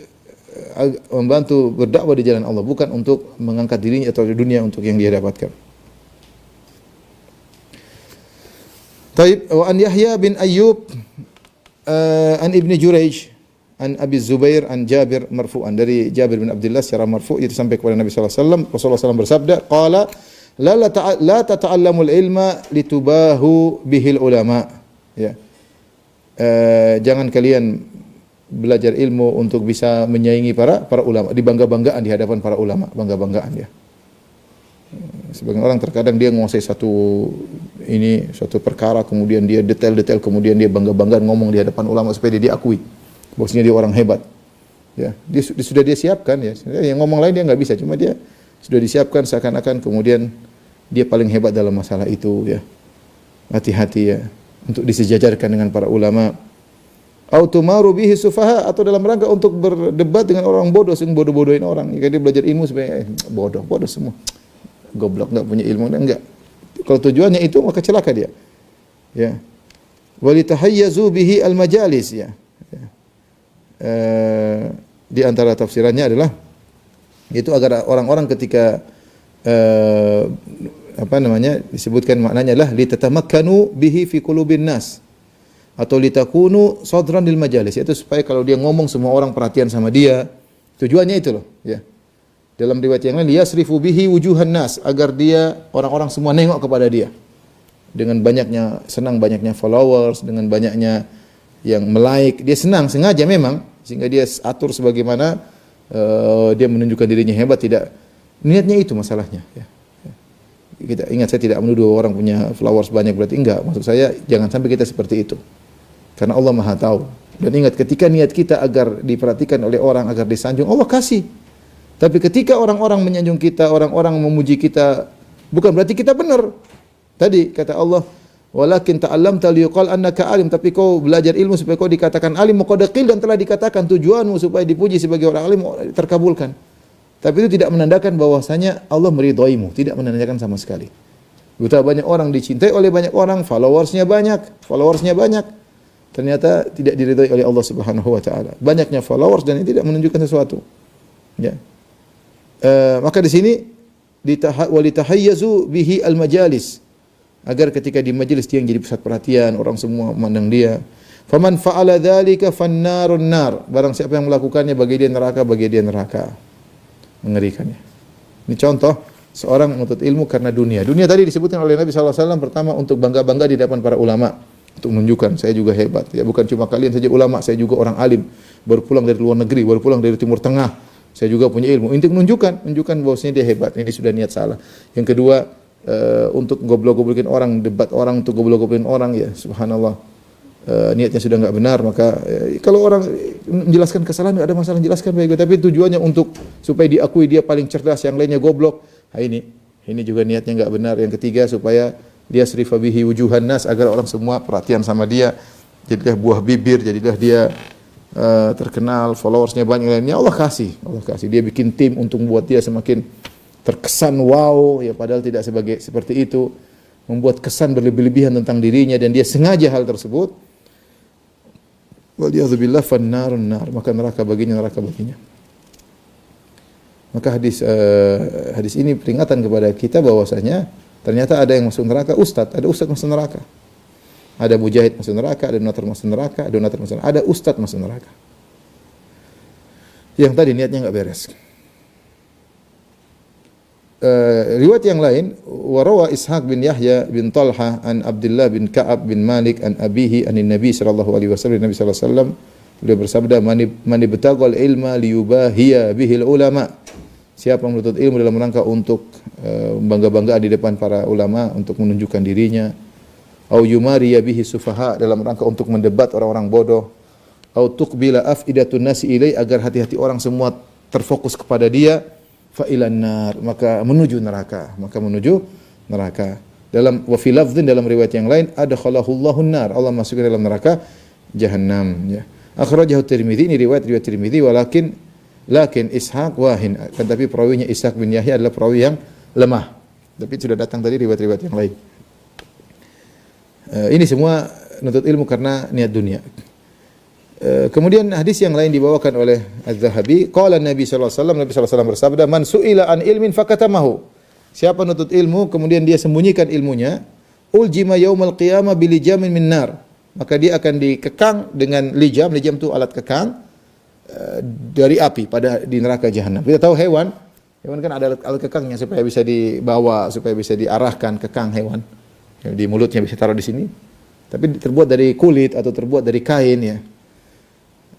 berdakwah di jalan Allah, bukan untuk mengangkat dirinya atau di dunia untuk yang dia dapatkan. Taib wa an Yahya bin Ayyub an Ibni Jurayj an Abi Zubair an Jabir marfu'an, dari Jabir bin Abdullah secara marfu' itu sampai kepada Nabi sallallahu alaihi wasallam. Rasulullah SAW bersabda, qala la tata'allamul ilma litubahu bihil ulama. Ya. Jangan kalian belajar ilmu untuk bisa menyaingi para ulama, dibangga-banggaan di hadapan para ulama, bangga-banggaan ya. Sebagian orang terkadang dia menguasai suatu perkara, kemudian dia detail-detail, kemudian dia bangga-banggaan ngomong di hadapan ulama supaya dia diakui bahwasanya dia orang hebat. Ya, sudah dia siapkan ya. Yang ngomong lain dia enggak bisa, cuma dia sudah disiapkan seakan-akan kemudian dia paling hebat dalam masalah itu ya. Hati-hati ya untuk disejajarkan dengan para ulama. Au tumaru bihi sufaha, atau dalam rangka untuk berdebat dengan orang bodoh, sing bodoh-bodohin orang. Jika dia belajar ilmu supaya bodoh semua. Goblok, enggak punya ilmu, enggak. Kalau tujuannya itu maka celaka dia. Ya. Walitahayyazu bihi al-majalis ya. Di antara tafsirannya adalah itu agar orang-orang ketika disebutkan maknanya adalah litatamakanu bihi fi qulubin nas, atau litakunu sadran lil majalis, yaitu supaya kalau dia ngomong semua orang perhatian sama dia. Tujuannya itu loh ya. Dalam riwayat yang lain, yasrifu bihi wujuhan nas, agar dia orang-orang semua nengok kepada dia. Dengan banyaknya followers, dengan banyaknya yang like, dia senang sengaja memang, sehingga dia atur sebagaimana dia menunjukkan dirinya hebat, tidak niatnya itu masalahnya ya. Kita ingat, saya tidak menuduh orang punya followers banyak berarti enggak. Maksud saya jangan sampai kita seperti itu. Karena Allah Maha tahu. Dan ingat, ketika niat kita agar diperhatikan oleh orang, agar disanjung, Allah kasih. Tapi ketika orang-orang menyanjung kita, orang-orang memuji kita, bukan berarti kita benar. Tadi kata Allah, walakin ta'allamta liyuqal annaka alim, tapi kau belajar ilmu supaya kau dikatakan alim, muqaddaqil, dan telah dikatakan tujuanmu supaya dipuji sebagai orang alim terkabulkan. Tapi itu tidak menandakan bahwasanya Allah meridhoimu, tidak menandakan sama sekali. Betapa banyak orang dicintai oleh banyak orang, followersnya banyak. Ternyata tidak diridhoi oleh Allah Subhanahu wa taala. Banyaknya followers dan ini tidak menunjukkan sesuatu. Ya. Maka di sini walitahayyazu bihi al-majalis, agar ketika di majelis dia yang jadi pusat perhatian, orang semua memandang dia. Faman fa'ala dzalika fannarun nar, barang siapa yang melakukannya bagi dia neraka. Mengerikannya. Ini contoh seorang menuntut ilmu karena dunia. Dunia tadi disebutkan oleh Nabi sallallahu alaihi wasallam pertama untuk bangga-bangga di depan para ulama, untuk menunjukkan saya juga hebat. Ya, bukan cuma kalian saja ulama, saya juga orang alim, baru pulang dari luar negeri, baru pulang dari Timur Tengah. Saya juga punya ilmu. Untuk menunjukkan bahwasanya dia hebat. Ini sudah niat salah. Yang kedua, untuk goblok-goblokin orang, debat orang untuk goblok-goblokin orang, ya subhanallah. Niatnya sudah enggak benar, maka kalau orang menjelaskan kesalahan enggak ada masalah, jelaskan baik-baik, tapi tujuannya untuk supaya diakui dia paling cerdas, yang lainnya goblok. Nah, ini juga niatnya enggak benar. Yang ketiga, supaya dia srifa bihi wujuhan nas, agar orang semua perhatian sama dia. Jadilah buah bibir, jadilah dia terkenal, followersnya banyak lainnya. Allah kasih. Dia bikin tim untuk membuat dia semakin terkesan wow, ya padahal tidak seperti itu. Membuat kesan berlebih-lebihan tentang dirinya dan dia sengaja hal tersebut. Waliyadzubillah fannarun nar, maka neraka baginya. Maka hadis ini peringatan kepada kita bahwasanya ternyata ada yang masuk neraka, ada ustaz masuk neraka. Ada mujahid masuk neraka, ada donatur masuk neraka, ada ustaz masuk neraka. Yang tadi niatnya enggak beres. Riwayat yang lain, warawa Ishaq bin Yahya bin Talha an Abdullah bin Ka'ab bin Malik an abihi anin Nabi sallallahu alaihi wasallam, Nabi sallallahu alaihi wasallam beliau bersabda, man ibtagal ilma liyubahiya bihil ulama, siapa yang menuntut ilmu dalam rangka untuk bangga-banggaan di depan para ulama, untuk menunjukkan dirinya, au yumariya bihi sufaha, dalam rangka untuk mendebat orang-orang bodoh, au tuqbila afidatun nasi ilai, agar hati-hati orang semua terfokus kepada dia, fa ilan nar, maka menuju neraka. Dalam wa fi lafdhin, dalam riwayat yang lain, adkhalahullahu nar, Allah masukkan dalam neraka jahanam, ya. Akhrajahu Tirmidzi, ini riwayat Tirmidzi, lakin Ishaq wahin, kan tapi perawinya Ishaq bin Yahya adalah perawi yang lemah. Tapi sudah datang tadi riwayat-riwayat yang lain. Ini semua nuntut ilmu karena niat dunia. Kemudian hadis yang lain dibawakan oleh Az-Zahabi, qala Nabi sallallahu alaihi wasallam, Nabi sallallahu alaihi wasallam bersabda, "Man su'ila an ilmin fakatamahu." Siapa nuntut ilmu kemudian dia sembunyikan ilmunya, uljima yaumal qiyamah bilijamin min nar. Maka dia akan dikekang dengan lijam itu alat kekang dari api di neraka jahanam. Kita tahu hewan kan ada alat kekangnya supaya bisa dibawa, supaya bisa diarahkan kekang hewan. Di mulutnya bisa taruh di sini. Tapi terbuat dari kulit atau terbuat dari kain ya.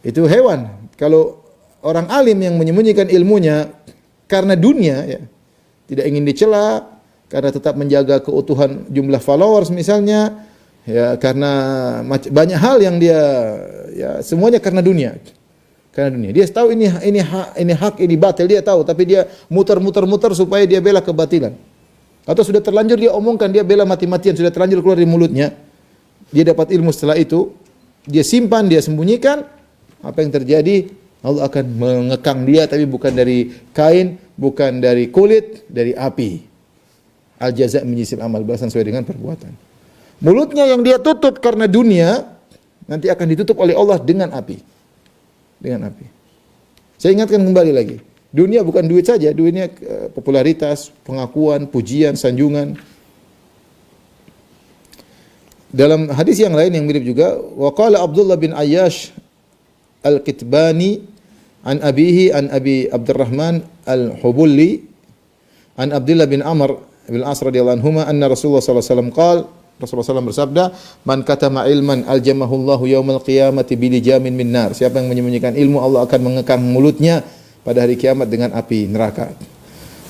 Itu hewan. Kalau orang alim yang menyembunyikan ilmunya karena dunia ya, tidak ingin dicela, karena tetap menjaga keutuhan jumlah followers misalnya, ya karena banyak hal yang dia ya semuanya karena dunia. Karena dunia. Dia tahu ini hak, ini batil, dia tahu, tapi dia muter supaya dia bela kebatilan. Atau sudah terlanjur dia omongkan, dia bela mati-matian, sudah terlanjur keluar dari mulutnya. Dia dapat ilmu setelah itu, dia simpan, dia sembunyikan. Apa yang terjadi? Allah akan mengekang dia, tapi bukan dari kain, bukan dari kulit, dari api. Al-jaza' min jinsil amal, balasan sesuai dengan perbuatan. Mulutnya yang dia tutup karena dunia, nanti akan ditutup oleh Allah dengan api. Dengan api. Saya ingatkan kembali lagi. Dunia bukan duit saja, duitnya popularitas, pengakuan, pujian, sanjungan. Dalam hadis yang lain yang mirip juga, wa qala Abdullah bin Ayyash Al-Kitbani an abihi an Abi Abdurrahman Al-Hubulli an Abdullah bin Amr bin As radhiyallahu anhuma anna Rasulullah sallallahu alaihi wasallam qala, Rasulullah SAW bersabda, "Man katama ilman aljamahullahu yaumal qiyamati bilijamin min nar." Siapa yang menyembunyikan ilmu, Allah akan mengekang mulutnya pada hari kiamat dengan api neraka.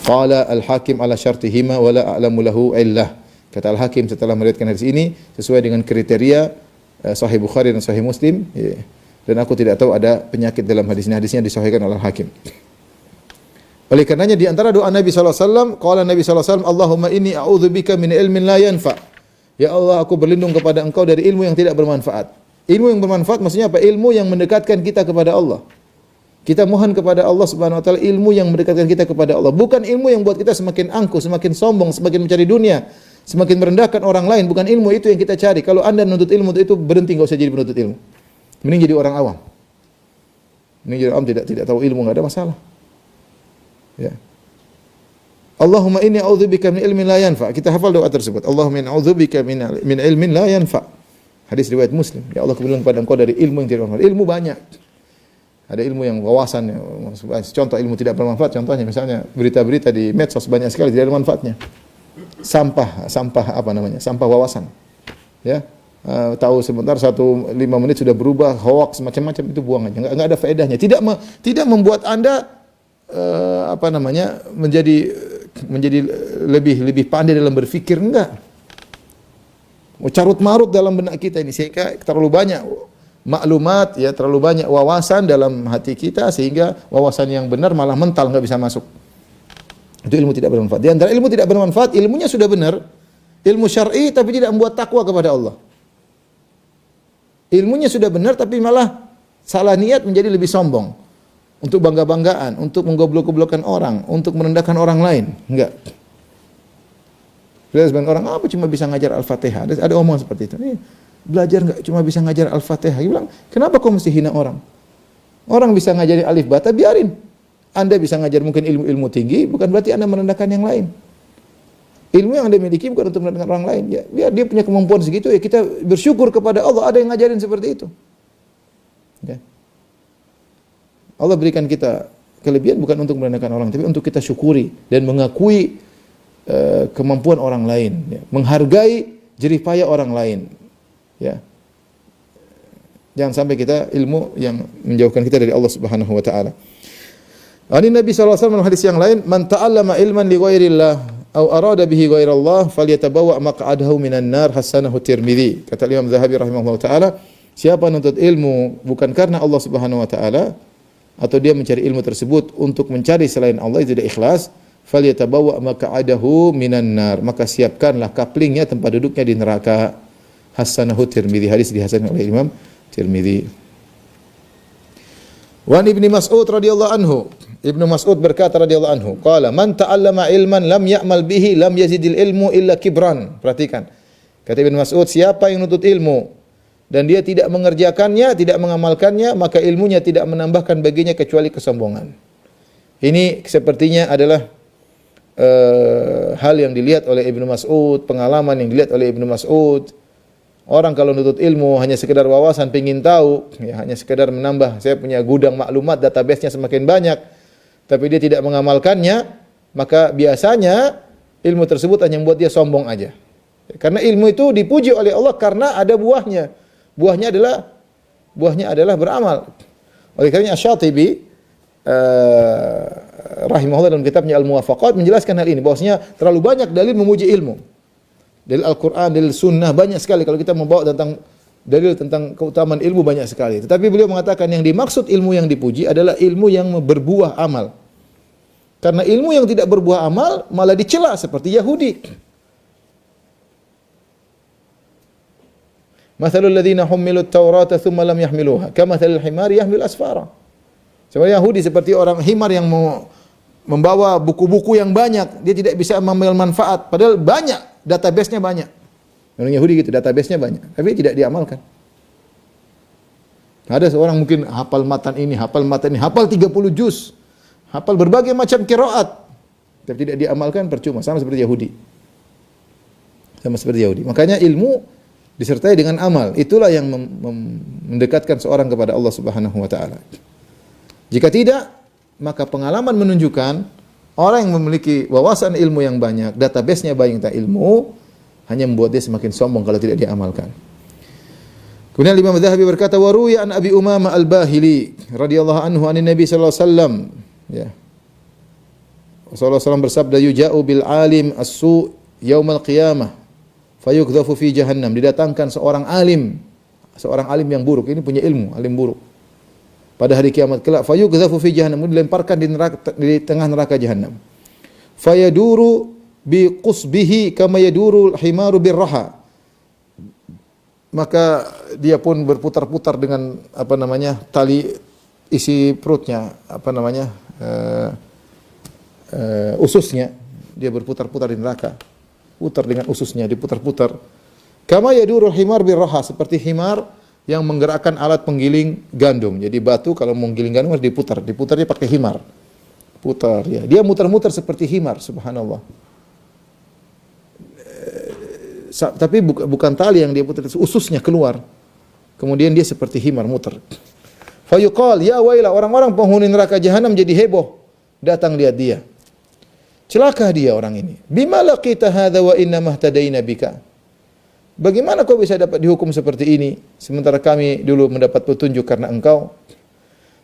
Qala al-Hakim ala syartihima wa la a'lamu lahu illah. Kata Al-Hakim setelah meriwayatkan hadis ini sesuai dengan kriteria Sahih Bukhari dan Sahih Muslim, dan aku tidak tahu ada penyakit dalam hadis ini. Hadisnya disahihkan oleh Al-Hakim. Oleh karenanya di antara doa Nabi sallallahu alaihi wasallam, qala Nabi sallallahu alaihi wasallam, "Allahumma inni a'udzubika min ilmin la yanfa." Ya Allah, aku berlindung kepada Engkau dari ilmu yang tidak bermanfaat. Ilmu yang bermanfaat maksudnya apa? Ilmu yang mendekatkan kita kepada Allah. Kita mohon kepada Allah Subhanahu wa taala ilmu yang mendekatkan kita kepada Allah, bukan ilmu yang buat kita semakin angkuh, semakin sombong, semakin mencari dunia, semakin merendahkan orang lain. Bukan ilmu itu yang kita cari. Kalau Anda menuntut ilmu itu berhenti, enggak usah jadi penuntut ilmu. Mending jadi orang awam. Mending jadi awam, tidak tahu ilmu, enggak ada masalah. Ya. Allahumma inni a'udzubika min ilmin la yanfa. Kita hafal doa tersebut. Allahumma inni a'udzubika min ilmin la yanfa. Hadis riwayat Muslim. Ya Allah, aku berlindung kepada Engkau dari ilmu yang tidak bermanfaat. Ilmu banyak. Ada ilmu yang wawasan, contoh ilmu tidak bermanfaat, contohnya misalnya berita-berita di medsos banyak sekali tidak ada manfaatnya. Sampah wawasan. Ya, tahu sebentar 5 menit sudah berubah, hoax macam-macam, itu buang aja, enggak ada faedahnya. Tidak membuat Anda menjadi lebih pandai dalam berfikir, enggak. Carut marut dalam benak kita ini sehingga terlalu banyak maklumat, ya terlalu banyak wawasan dalam hati kita sehingga wawasan yang benar malah mental, enggak bisa masuk. Itu ilmu tidak bermanfaat. Di antara ilmu tidak bermanfaat, ilmunya sudah benar, ilmu syar'i tapi tidak membuat takwa kepada Allah. Ilmunya sudah benar tapi malah salah niat menjadi lebih sombong. Untuk bangga-banggaan, untuk menggoblok-goblokkan orang, untuk merendahkan orang lain. Enggak. Sebagian orang, apa cuma bisa ngajar Al-Fatihah? Ada omongan seperti itu. Belajar enggak cuma bisa ngajar Al-Fatihah. Dia bilang, kenapa kau mesti hina orang? Orang bisa ngajarin alif bata, biarin. Anda bisa ngajar mungkin ilmu-ilmu tinggi, bukan berarti Anda merendahkan yang lain. Ilmu yang Anda miliki bukan untuk merendahkan orang lain. Ya, biar dia punya kemampuan segitu, ya kita bersyukur kepada Allah. Ada yang ngajarin seperti itu. Ya. Allah berikan kita kelebihan bukan untuk merendahkan orang, tapi untuk kita syukuri dan mengakui kemampuan orang lain, ya. Menghargai jerih payah orang lain. Ya. Jangan sampai kita ilmu yang menjauhkan kita dari Allah Subhanahu wa taala. Ani Nabi sallallahu alaihi wasallam hadis yang lain, "Man ta'allama ilman li ghairillah aw arada bihi ghairallah falyatabawa maq'adahu minan nar." Hasanahu Tirmidzi. Kata Imam Zahabi rahimahullah taala, siapa menuntut ilmu bukan karena Allah Subhanahu wa taala atau dia mencari ilmu tersebut untuk mencari selain Allah, itu tidak ikhlas, falyatabawa maq'adahu minan nar, maka siapkanlah kaplingnya, tempat duduknya di neraka. Hasanahu Tirmidzi. Hadis dihasankan oleh Imam Tirmidzi. Wan Ibnu Mas'ud radhiyallahu anhu, Ibnu Mas'ud berkata radhiyallahu anhu, qala man ta'allama ilman lam ya'mal bihi lam yazidil ilmu illa kibran. Perhatikan. Kata Ibnu Mas'ud, siapa yang menuntut ilmu dan dia tidak mengerjakannya, tidak mengamalkannya, maka ilmunya tidak menambahkan baginya kecuali kesombongan. Ini sepertinya adalah hal yang dilihat oleh Ibnu Mas'ud, pengalaman yang dilihat oleh Ibnu Mas'ud. Orang kalau menuntut ilmu hanya sekedar wawasan, pengin tahu, ya, hanya sekedar menambah, saya punya gudang maklumat, database-nya semakin banyak, tapi dia tidak mengamalkannya, maka biasanya ilmu tersebut hanya membuat dia sombong aja. Karena ilmu itu dipuji oleh Allah karena ada buahnya. Buahnya adalah beramal. Oleh karena Asy-Syatibi rahimahullah dalam kitabnya Al-Muwafaqat menjelaskan hal ini, bahwasanya terlalu banyak dalil memuji ilmu. Dalil Al-Quran, dalil Sunnah banyak sekali. Kalau kita membawa tentang dalil tentang keutamaan ilmu banyak sekali. Tetapi beliau mengatakan yang dimaksud ilmu yang dipuji adalah ilmu yang berbuah amal. Karena ilmu yang tidak berbuah amal malah dicela seperti Yahudi. Mathalul ladzina hummilut Taurata tsumma lam yahmiluha kamathalil himari yahmil asfara. Seperti Yahudi, seperti orang himar yang mau membawa buku-buku yang banyak, dia tidak bisa mengambil manfaat, padahal banyak, database-nya banyak. Orang Yahudi gitu, database-nya banyak, tapi tidak diamalkan. Ada seorang mungkin hafal matan ini, hafal 30 juz, hafal berbagai macam qiraat, tapi tidak diamalkan, percuma, sama seperti Yahudi. Sama seperti Yahudi. Makanya ilmu disertai dengan amal, itulah yang mendekatkan seorang kepada Allah Subhanahu wa taala. Jika tidak, maka pengalaman menunjukkan orang yang memiliki wawasan ilmu yang banyak, database-nya banyak tentang ilmu, hanya membuat dia semakin sombong kalau tidak diamalkan. Kemudian Imam Adz-Dzahabi berkata, wa ruwiya an Abi Umamah Al-Bahili radhiyallahu anhu anin Nabi sallallahu alaihi wasallam, ya. Rasulullah SAW bersabda, yuja'u bil alim as-su' yaumal qiyamah fayukdhafu fi jahannam. Didatangkan seorang alim yang buruk, ini punya ilmu, alim buruk. Pada hari kiamat kelak, fayuqdhafu fi jahannam, dilemparkan di tengah neraka jahannam. Fayaduru bi qusbihi kama yaduru al-himaru birraha. Maka dia pun berputar-putar dengan tali isi perutnya, ususnya, dia berputar-putar di neraka. Putar dengan ususnya, diputar-putar. Kama yaduru al-himar birraha, seperti himar yang menggerakkan alat penggiling gandum. Jadi batu kalau mau menggiling gandum harus diputar. Diputarnya pakai himar. Putar ya. Dia muter-muter seperti himar, subhanallah. Tapi bukan tali yang dia putar, ususnya keluar. Kemudian dia seperti himar muter. Fayuqal ya waila, orang-orang penghuni neraka jahanam jadi heboh. Datang lihat dia. Celaka dia orang ini. Bima laqita hadza wa inna mahtadaina bika. Bagaimana kau bisa dapat dihukum seperti ini sementara kami dulu mendapat petunjuk karena engkau?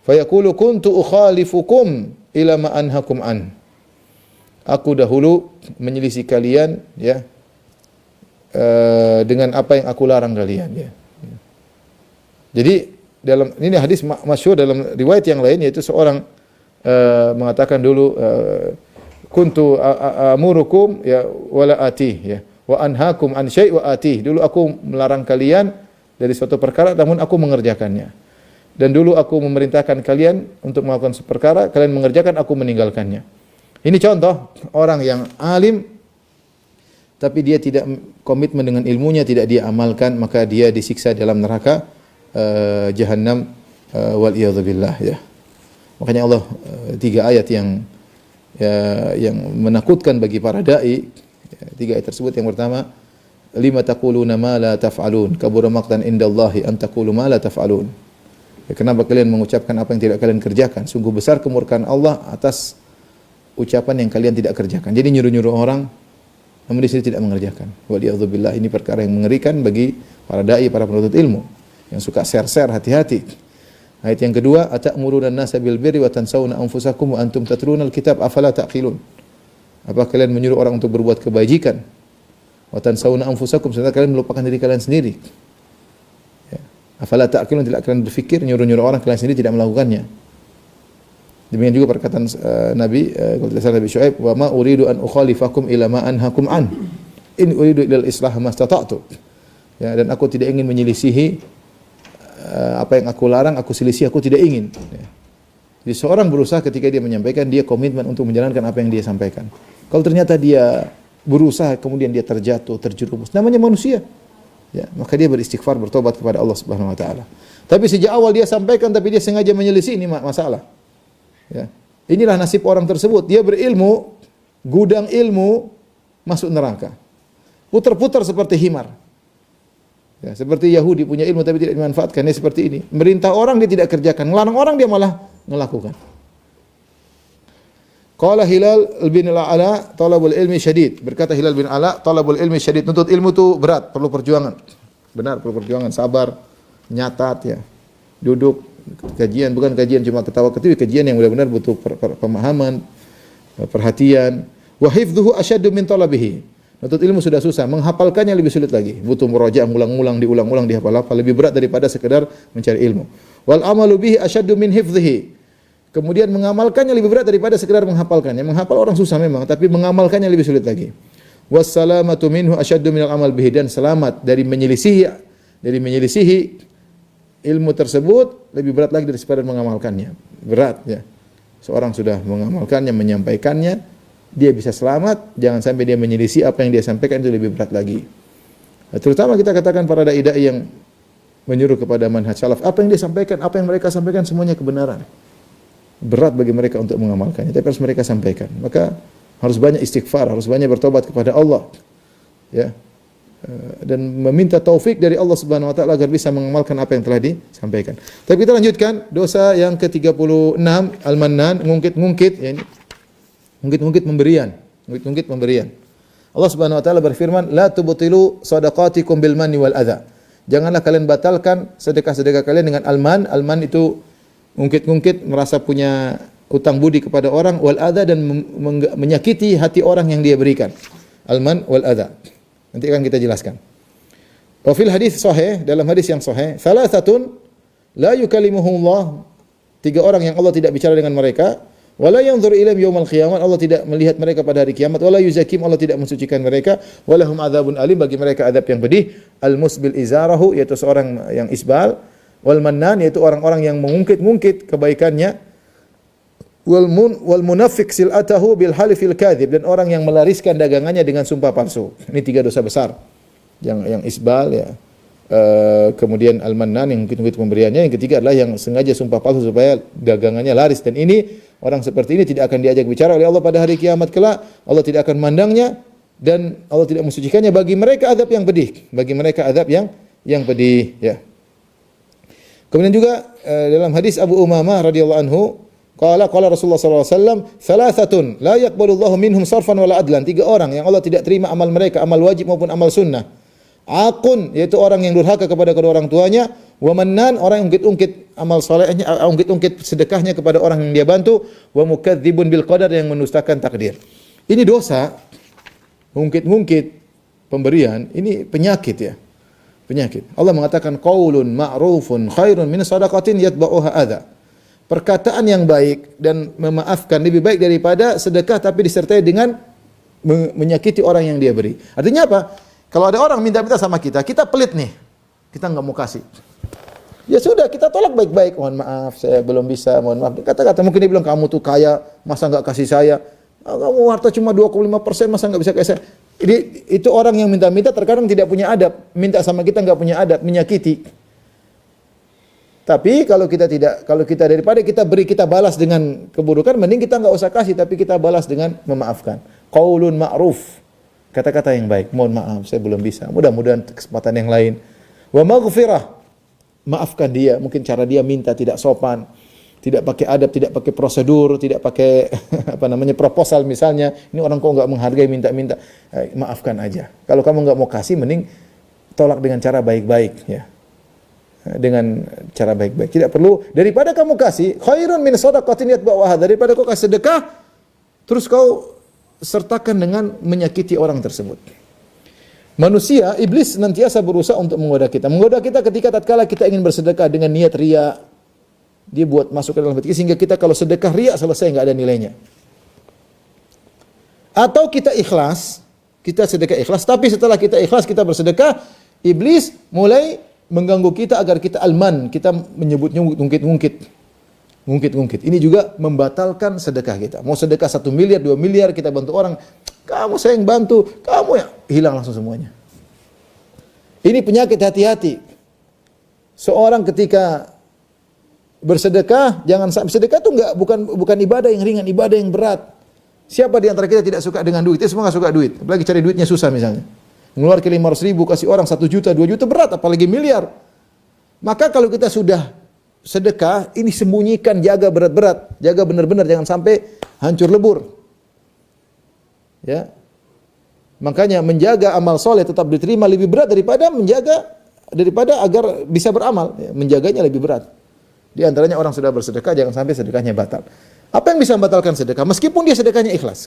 Fayaqulu kuntu ukhalifukum ila ma anhakum an. Aku dahulu menyelisih kalian ya dengan apa yang aku larang kalian ya. Jadi dalam ini hadis masyhur dalam riwayat yang lain, yaitu seorang mengatakan dulu kuntu amurukum ya wala atih ya. Wa anhaakum an syai' wa atih. Dulu aku melarang kalian dari suatu perkara namun aku mengerjakannya. Dan dulu aku memerintahkan kalian untuk melakukan suatu perkara, kalian mengerjakan, aku meninggalkannya. Ini contoh orang yang alim tapi dia tidak komitmen dengan ilmunya, tidak dia amalkan, maka dia disiksa dalam neraka jahannam wal iyadzubillah ya. Makanya Allah 3 ayat yang menakutkan bagi para dai. 3 ayat tersebut, yang pertama, lima taquluna ma la taf'alun kabura maqtan indallahi an taqulu ma la taf'alun. Ya, kenapa kalian mengucapkan apa yang tidak kalian kerjakan? Sungguh besar kemurkaan Allah atas ucapan yang kalian tidak kerjakan. Jadi nyuruh-nyuruh orang namun di sini tidak mengerjakan. Waliyadzubillah, ini perkara yang mengerikan bagi para dai, para penuntut ilmu yang suka share-share, hati-hati. Ayat yang kedua, atamuruna an-nasa bil birri wa tansawna anfusakum wa antum tatluna al-kitab afala taqilun. Apa kalian menyuruh orang untuk berbuat kebajikan? Wa tansawna anfusakum, sementara kalian melupakan diri kalian sendiri. Ya. Afala ta'qilun, tidak kalian berfikir, nyuruh-nyuruh orang, kalian sendiri tidak melakukannya. Demikian juga perkataan Nabi Syuaib, wa ma uridu an ukhalifakum ila ma anhakum an. In uridu ilal islah mastata'tu. Ya, dan aku tidak ingin menyelisihi apa yang aku larang, aku selisih, aku tidak ingin. Ya. Jadi seorang berusaha ketika dia menyampaikan, dia komitmen untuk menjalankan apa yang dia sampaikan. Kalau ternyata dia berusaha kemudian dia terjatuh, terjerumus, namanya manusia. Ya, maka dia beristighfar, bertobat kepada Allah Subhanahu wa taala. Tapi sejak awal dia sampaikan tapi dia sengaja menyelisih, ini masalah. Ya. Inilah nasib orang tersebut. Dia berilmu, gudang ilmu, masuk neraka. Putar-putar seperti himar. Ya, seperti Yahudi punya ilmu tapi tidak dimanfaatkan. Dia seperti ini. Merintah orang dia tidak kerjakan, melarang orang dia malah melakukan. Qala Hilal bin Al-Ala, talabul ilmi syadid. Berkata Hilal bin Ala, talabul ilmi syadid. Nuntut ilmu itu berat, perlu perjuangan. Benar, perlu perjuangan, sabar, nyatat ya. Duduk kajian, bukan kajian cuma ketawa-ketiwi, kajian yang benar-benar butuh pemahaman, perhatian. Wa hifdzuhu asyaddu min talabihi. Nuntut ilmu sudah susah, menghafalkannya lebih sulit lagi. Butuh murajaah ulang-ulang, diulang-ulang, dihafal-hafal, lebih berat daripada sekedar mencari ilmu. Wal amalu bihi asyaddu min hifdzihi. Kemudian mengamalkannya lebih berat daripada sekedar menghafalkannya. Menghafal orang susah memang, tapi mengamalkannya lebih sulit lagi. Wassalamatu minhu asyaddu minal amal bihi, dan selamat dari menyelisihi ilmu tersebut lebih berat lagi daripada mengamalkannya. Berat ya. Seorang sudah mengamalkannya, menyampaikannya, dia bisa selamat, jangan sampai dia menyelisih apa yang dia sampaikan, itu lebih berat lagi. Terutama kita katakan para dai yang menyuruh kepada manhaj salaf, apa yang dia sampaikan, apa yang mereka sampaikan semuanya kebenaran. Berat bagi mereka untuk mengamalkannya, tapi harus mereka sampaikan. Maka harus banyak istighfar, harus banyak bertobat kepada Allah, ya, dan meminta taufik dari Allah Subhanahu Wa Taala agar bisa mengamalkan apa yang telah disampaikan. Tapi kita lanjutkan dosa yang ke-36, al-mannan, ngungkit-ngungkit, ya, ini ngungkit-ngungkit pemberian. Allah Subhanahu Wa Taala berfirman, la tubtilu shadaqatikum bil manni wal adza. Janganlah kalian batalkan sedekah-sedekah kalian dengan al-man. Al-man itu ngungkit-ngungkit, merasa punya utang budi kepada orang, wal adza, dan menyakiti hati orang yang dia berikan. Al-man wal adza. Nanti akan kita jelaskan. Wa fil hadis sahih, dalam hadis yang sahih, salasatun la yukallimuhumullah, 3 orang yang Allah tidak bicara dengan mereka, wala yanzur ilaihim yaumal qiyamah, Allah tidak melihat mereka pada hari kiamat, wala yuzakim, Allah tidak mensucikan mereka, walahum adzabun alim, bagi mereka adab yang pedih. Al-musbil izarahu, yaitu seorang yang isbal, wal mannan, yaitu orang-orang yang mengungkit-ungkit kebaikannya, wal munafiq silatahu bil halifil kadzib, dan orang yang melariskan dagangannya dengan sumpah palsu. Ini 3 dosa besar. Yang isbal ya. Kemudian al-mannan yang mungkin pemberiannya, yang ketiga adalah yang sengaja sumpah palsu supaya dagangannya laris, dan ini orang seperti ini tidak akan diajak bicara oleh Allah pada hari kiamat kelak. Allah tidak akan memandangnya dan Allah tidak mensucikannya. Bagi mereka azab yang pedih, yang pedih ya. Kemudian juga dalam hadis Abu Umamah radhiyallahu anhu, qala Rasulullah sallallahu alaihi wasallam, "Thalathatun la yaqbalullahu minhum sarfan wala adlan." 3 orang yang Allah tidak terima amal mereka, amal wajib maupun amal sunnah. Aqun, yaitu orang yang durhaka kepada kedua orang tuanya, wa mannan, orang yang ungkit-ungkit amal salehnya, ungkit-ungkit sedekahnya kepada orang yang dia bantu, wa mukadzibun bil qadar, yang mendustakan takdir. Ini dosa, ungkit-ungkit pemberian, ini penyakit ya. Penyakit. Allah mengatakan qaulun ma'rufun khairun min shadaqatin yatba'uha adza. Perkataan yang baik dan memaafkan lebih baik daripada sedekah tapi disertai dengan menyakiti orang yang dia beri. Artinya apa? Kalau ada orang minta-minta sama kita, kita pelit nih. Kita enggak mau kasih. Ya sudah, kita tolak baik-baik. Mohon maaf, saya belum bisa, mohon maaf. Kata-kata mungkin dia bilang, kamu tuh kaya, masa enggak kasih saya? Kamu harta cuma 25%, masa enggak bisa kasih saya? Itu orang yang minta-minta terkadang tidak punya adab, minta sama kita enggak punya adab, menyakiti. Tapi kalau kita daripada kita beri, kita balas dengan keburukan, mending kita enggak usah kasih, tapi kita balas dengan memaafkan. Qaulun ma'ruf, kata-kata yang baik. Mohon maaf, saya belum bisa. Mudah-mudahan kesempatan yang lain. Wa maghfirah, maafkan dia. Mungkin cara dia minta tidak sopan, tidak pakai adab, tidak pakai prosedur, tidak pakai proposal misalnya. Ini orang kok enggak menghargai, minta-minta. Maafkan aja. Kalau kamu enggak mau kasih, mending tolak dengan cara baik-baik ya. Dengan cara baik-baik. Tidak perlu, daripada kamu kasih, khairun min shadaqatin yatba'uha, daripada kau kasih sedekah terus kau sertakan dengan menyakiti orang tersebut. Manusia, iblis senantiasa berusaha untuk menggoda kita. Menggoda kita ketika tatkala kita ingin bersedekah dengan niat riya. Dia buat masuk ke dalam hati sehingga kita kalau sedekah riya selesai, enggak ada nilainya. Atau kita ikhlas, kita sedekah ikhlas, tapi setelah kita ikhlas kita bersedekah, iblis mulai mengganggu kita agar kita alman, kita menyebutnya ngungkit-ngungkit. ngungkit-ngungkit. Ini juga membatalkan sedekah kita. Mau sedekah 1 miliar, 2 miliar, kita bantu orang, kamu saya yang bantu, kamu yang hilang langsung semuanya. Ini penyakit, hati-hati. Seorang ketika bersedekah, jangan sampai sedekah itu bukan ibadah yang ringan, ibadah yang berat. Siapa di antara kita tidak suka dengan duit? Kita semua enggak suka duit. Apalagi cari duitnya susah misalnya. Ngeluarkan 500 ribu, kasih orang 1 juta, 2 juta berat, apalagi miliar. Maka kalau kita sudah sedekah, ini sembunyikan, jaga berat-berat, jaga benar-benar, jangan sampai hancur lebur. Ya. Makanya menjaga amal soleh tetap diterima lebih berat daripada agar bisa beramal. Ya, menjaganya lebih berat. Di antaranya orang sudah bersedekah, jangan sampai sedekahnya batal. Apa yang bisa membatalkan sedekah? Meskipun dia sedekahnya ikhlas.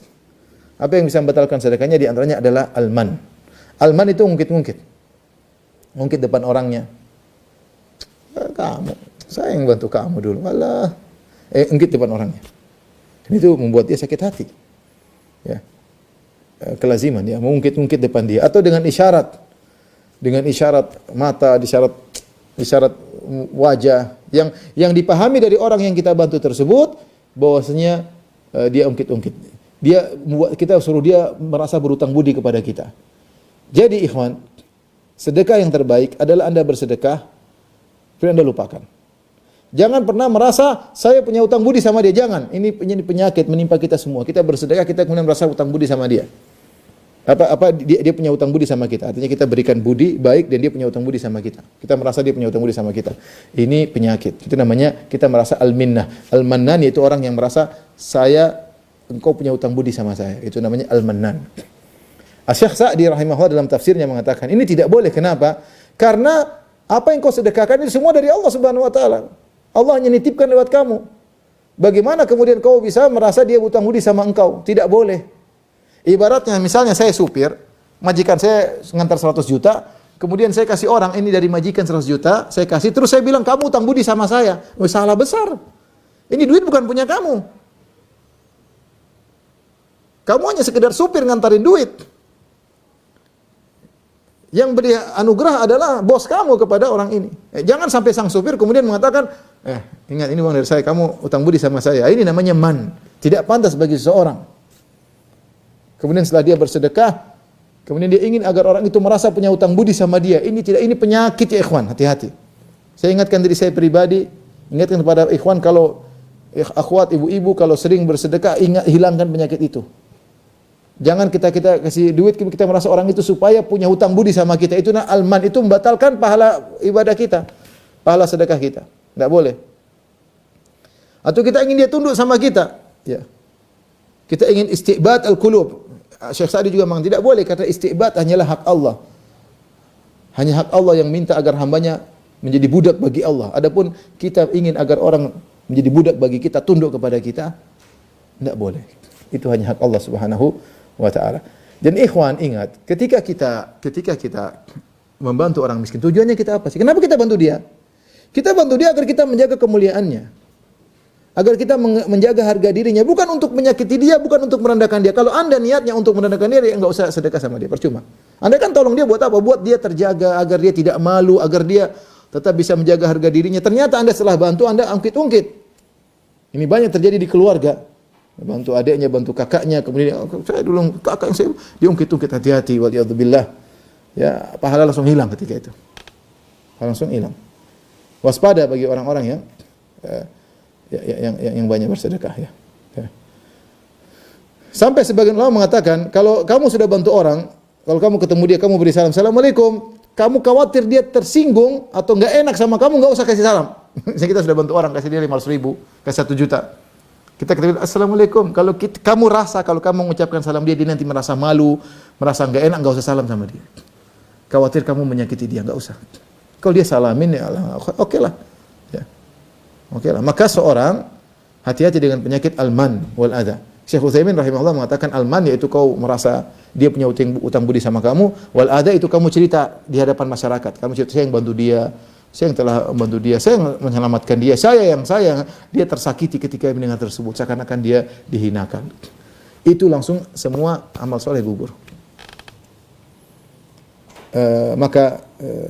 Apa yang bisa membatalkan sedekahnya? Di antaranya adalah alman. Alman itu ngungkit-ngungkit. Ngungkit depan orangnya. Kamu, saya yang bantu kamu dulu. Alah. Ngungkit depan orangnya. Dan itu membuat dia sakit hati. Ya. Kelaziman ya, mengungkit-ungkit depan dia atau dengan isyarat mata, isyarat wajah yang dipahami dari orang yang kita bantu tersebut bahwasanya dia ungkit-ungkit. Dia membuat kita suruh dia merasa berutang budi kepada kita. Jadi ikhwan, sedekah yang terbaik adalah Anda bersedekah kemudian Anda lupakan. Jangan pernah merasa saya punya utang budi sama dia, jangan. Ini penyakit menimpa kita semua. Kita bersedekah kita kemudian merasa utang budi sama dia. Dia punya utang budi sama kita. Artinya kita berikan budi baik dan dia punya utang budi sama kita. Kita merasa dia punya utang budi sama kita. Ini penyakit. Itu namanya kita merasa al-minnah. Al-mannan yaitu orang yang merasa engkau punya utang budi sama saya. Itu namanya al-mannan. Asy-Syaikh Sa'di rahimahullah dalam tafsirnya mengatakan, ini tidak boleh. Kenapa? Karena apa yang kau sedekahkan itu semua dari Allah Subhanahu wa taala. Allah hanya nitipkan lewat kamu. Bagaimana kemudian kau bisa merasa dia utang budi sama engkau? Tidak boleh. Ibaratnya misalnya saya supir, majikan saya ngantar 100 juta, kemudian saya kasih orang ini dari majikan 100 juta, saya kasih terus saya bilang kamu utang budi sama saya. Salah besar. Ini duit bukan punya kamu. Kamu hanya sekedar supir ngantarin duit. Yang beri anugerah adalah bos kamu kepada orang ini. Jangan sampai sang supir kemudian mengatakan, ingat ini uang dari saya, kamu utang budi sama saya. Ini namanya man. Tidak pantas bagi seseorang. Kemudian setelah dia bersedekah, kemudian dia ingin agar orang itu merasa punya utang budi sama dia. Ini penyakit ya ikhwan, hati-hati. Saya ingatkan diri saya pribadi, ingatkan kepada ikhwan kalau akhwat, ibu-ibu kalau sering bersedekah, hilangkan penyakit itu. Jangan kita kasih duit, kita merasa orang itu supaya punya hutang budi sama kita. Itu alman, itu membatalkan pahala ibadah kita, pahala sedekah kita. Tidak boleh. Atau kita ingin dia tunduk sama kita, ya. Kita ingin isti'bad al-qulub. Syekh Sa'di juga memang tidak boleh, karena isti'bad hanyalah hak Allah. Hanya hak Allah yang minta agar hambanya menjadi budak bagi Allah. Adapun kita ingin agar orang menjadi budak bagi kita, tunduk kepada kita, tidak boleh. Itu hanya hak Allah Subhanahu wa taala. Dan ikhwan ingat, ketika kita membantu orang miskin, tujuannya kita apa sih? Kenapa kita bantu dia? Kita bantu dia agar kita menjaga kemuliaannya. Agar kita menjaga harga dirinya, bukan untuk menyakiti dia, bukan untuk merendahkan dia. Kalau Anda niatnya untuk merendahkan dia, enggak usah sedekah sama dia, percuma. Anda kan tolong dia buat apa? Buat dia terjaga, agar dia tidak malu, agar dia tetap bisa menjaga harga dirinya. Ternyata Anda setelah bantu, Anda ungkit-ungkit. Ini banyak terjadi di keluarga. Bantu adiknya, bantu kakaknya, kemudian saya dulu kakak yang saya diungkit-ungkit, hati-hati, waliyadzubillah. Ya, pahala langsung hilang ketika itu. Langsung hilang. Waspada bagi orang-orang yang banyak bersedekah ya. Sampai sebagian ulama mengatakan kalau kamu sudah bantu orang, kalau kamu ketemu dia, kamu beri salam, assalamualaikum, kamu khawatir dia tersinggung atau enggak enak sama kamu, enggak usah kasih salam. Misalnya kita sudah bantu orang, kasih dia 500 ribu, kasih 1 juta. Kita katakan assalamualaikum. Kalau kamu rasa kalau kamu mengucapkan salam dia nanti merasa malu, merasa enggak enak, enggak usah salam sama dia. Khawatir kamu menyakiti dia, enggak usah. Kalau dia salamin ya Allah, oke lah. Oke lah. Maka seorang hati-hati dengan penyakit al-man wal adha. Syekh Utsaimin rahimahullah mengatakan al-man yaitu kau merasa dia punya utang budi sama kamu, wal adha itu kamu cerita di hadapan masyarakat. Kamu cerita saya yang bantu dia, saya yang telah membantu dia, saya yang menyelamatkan dia, dia tersakiti ketika mendengar tersebut, seakan-akan dia dihinakan. Itu langsung semua amal soleh gugur. Maka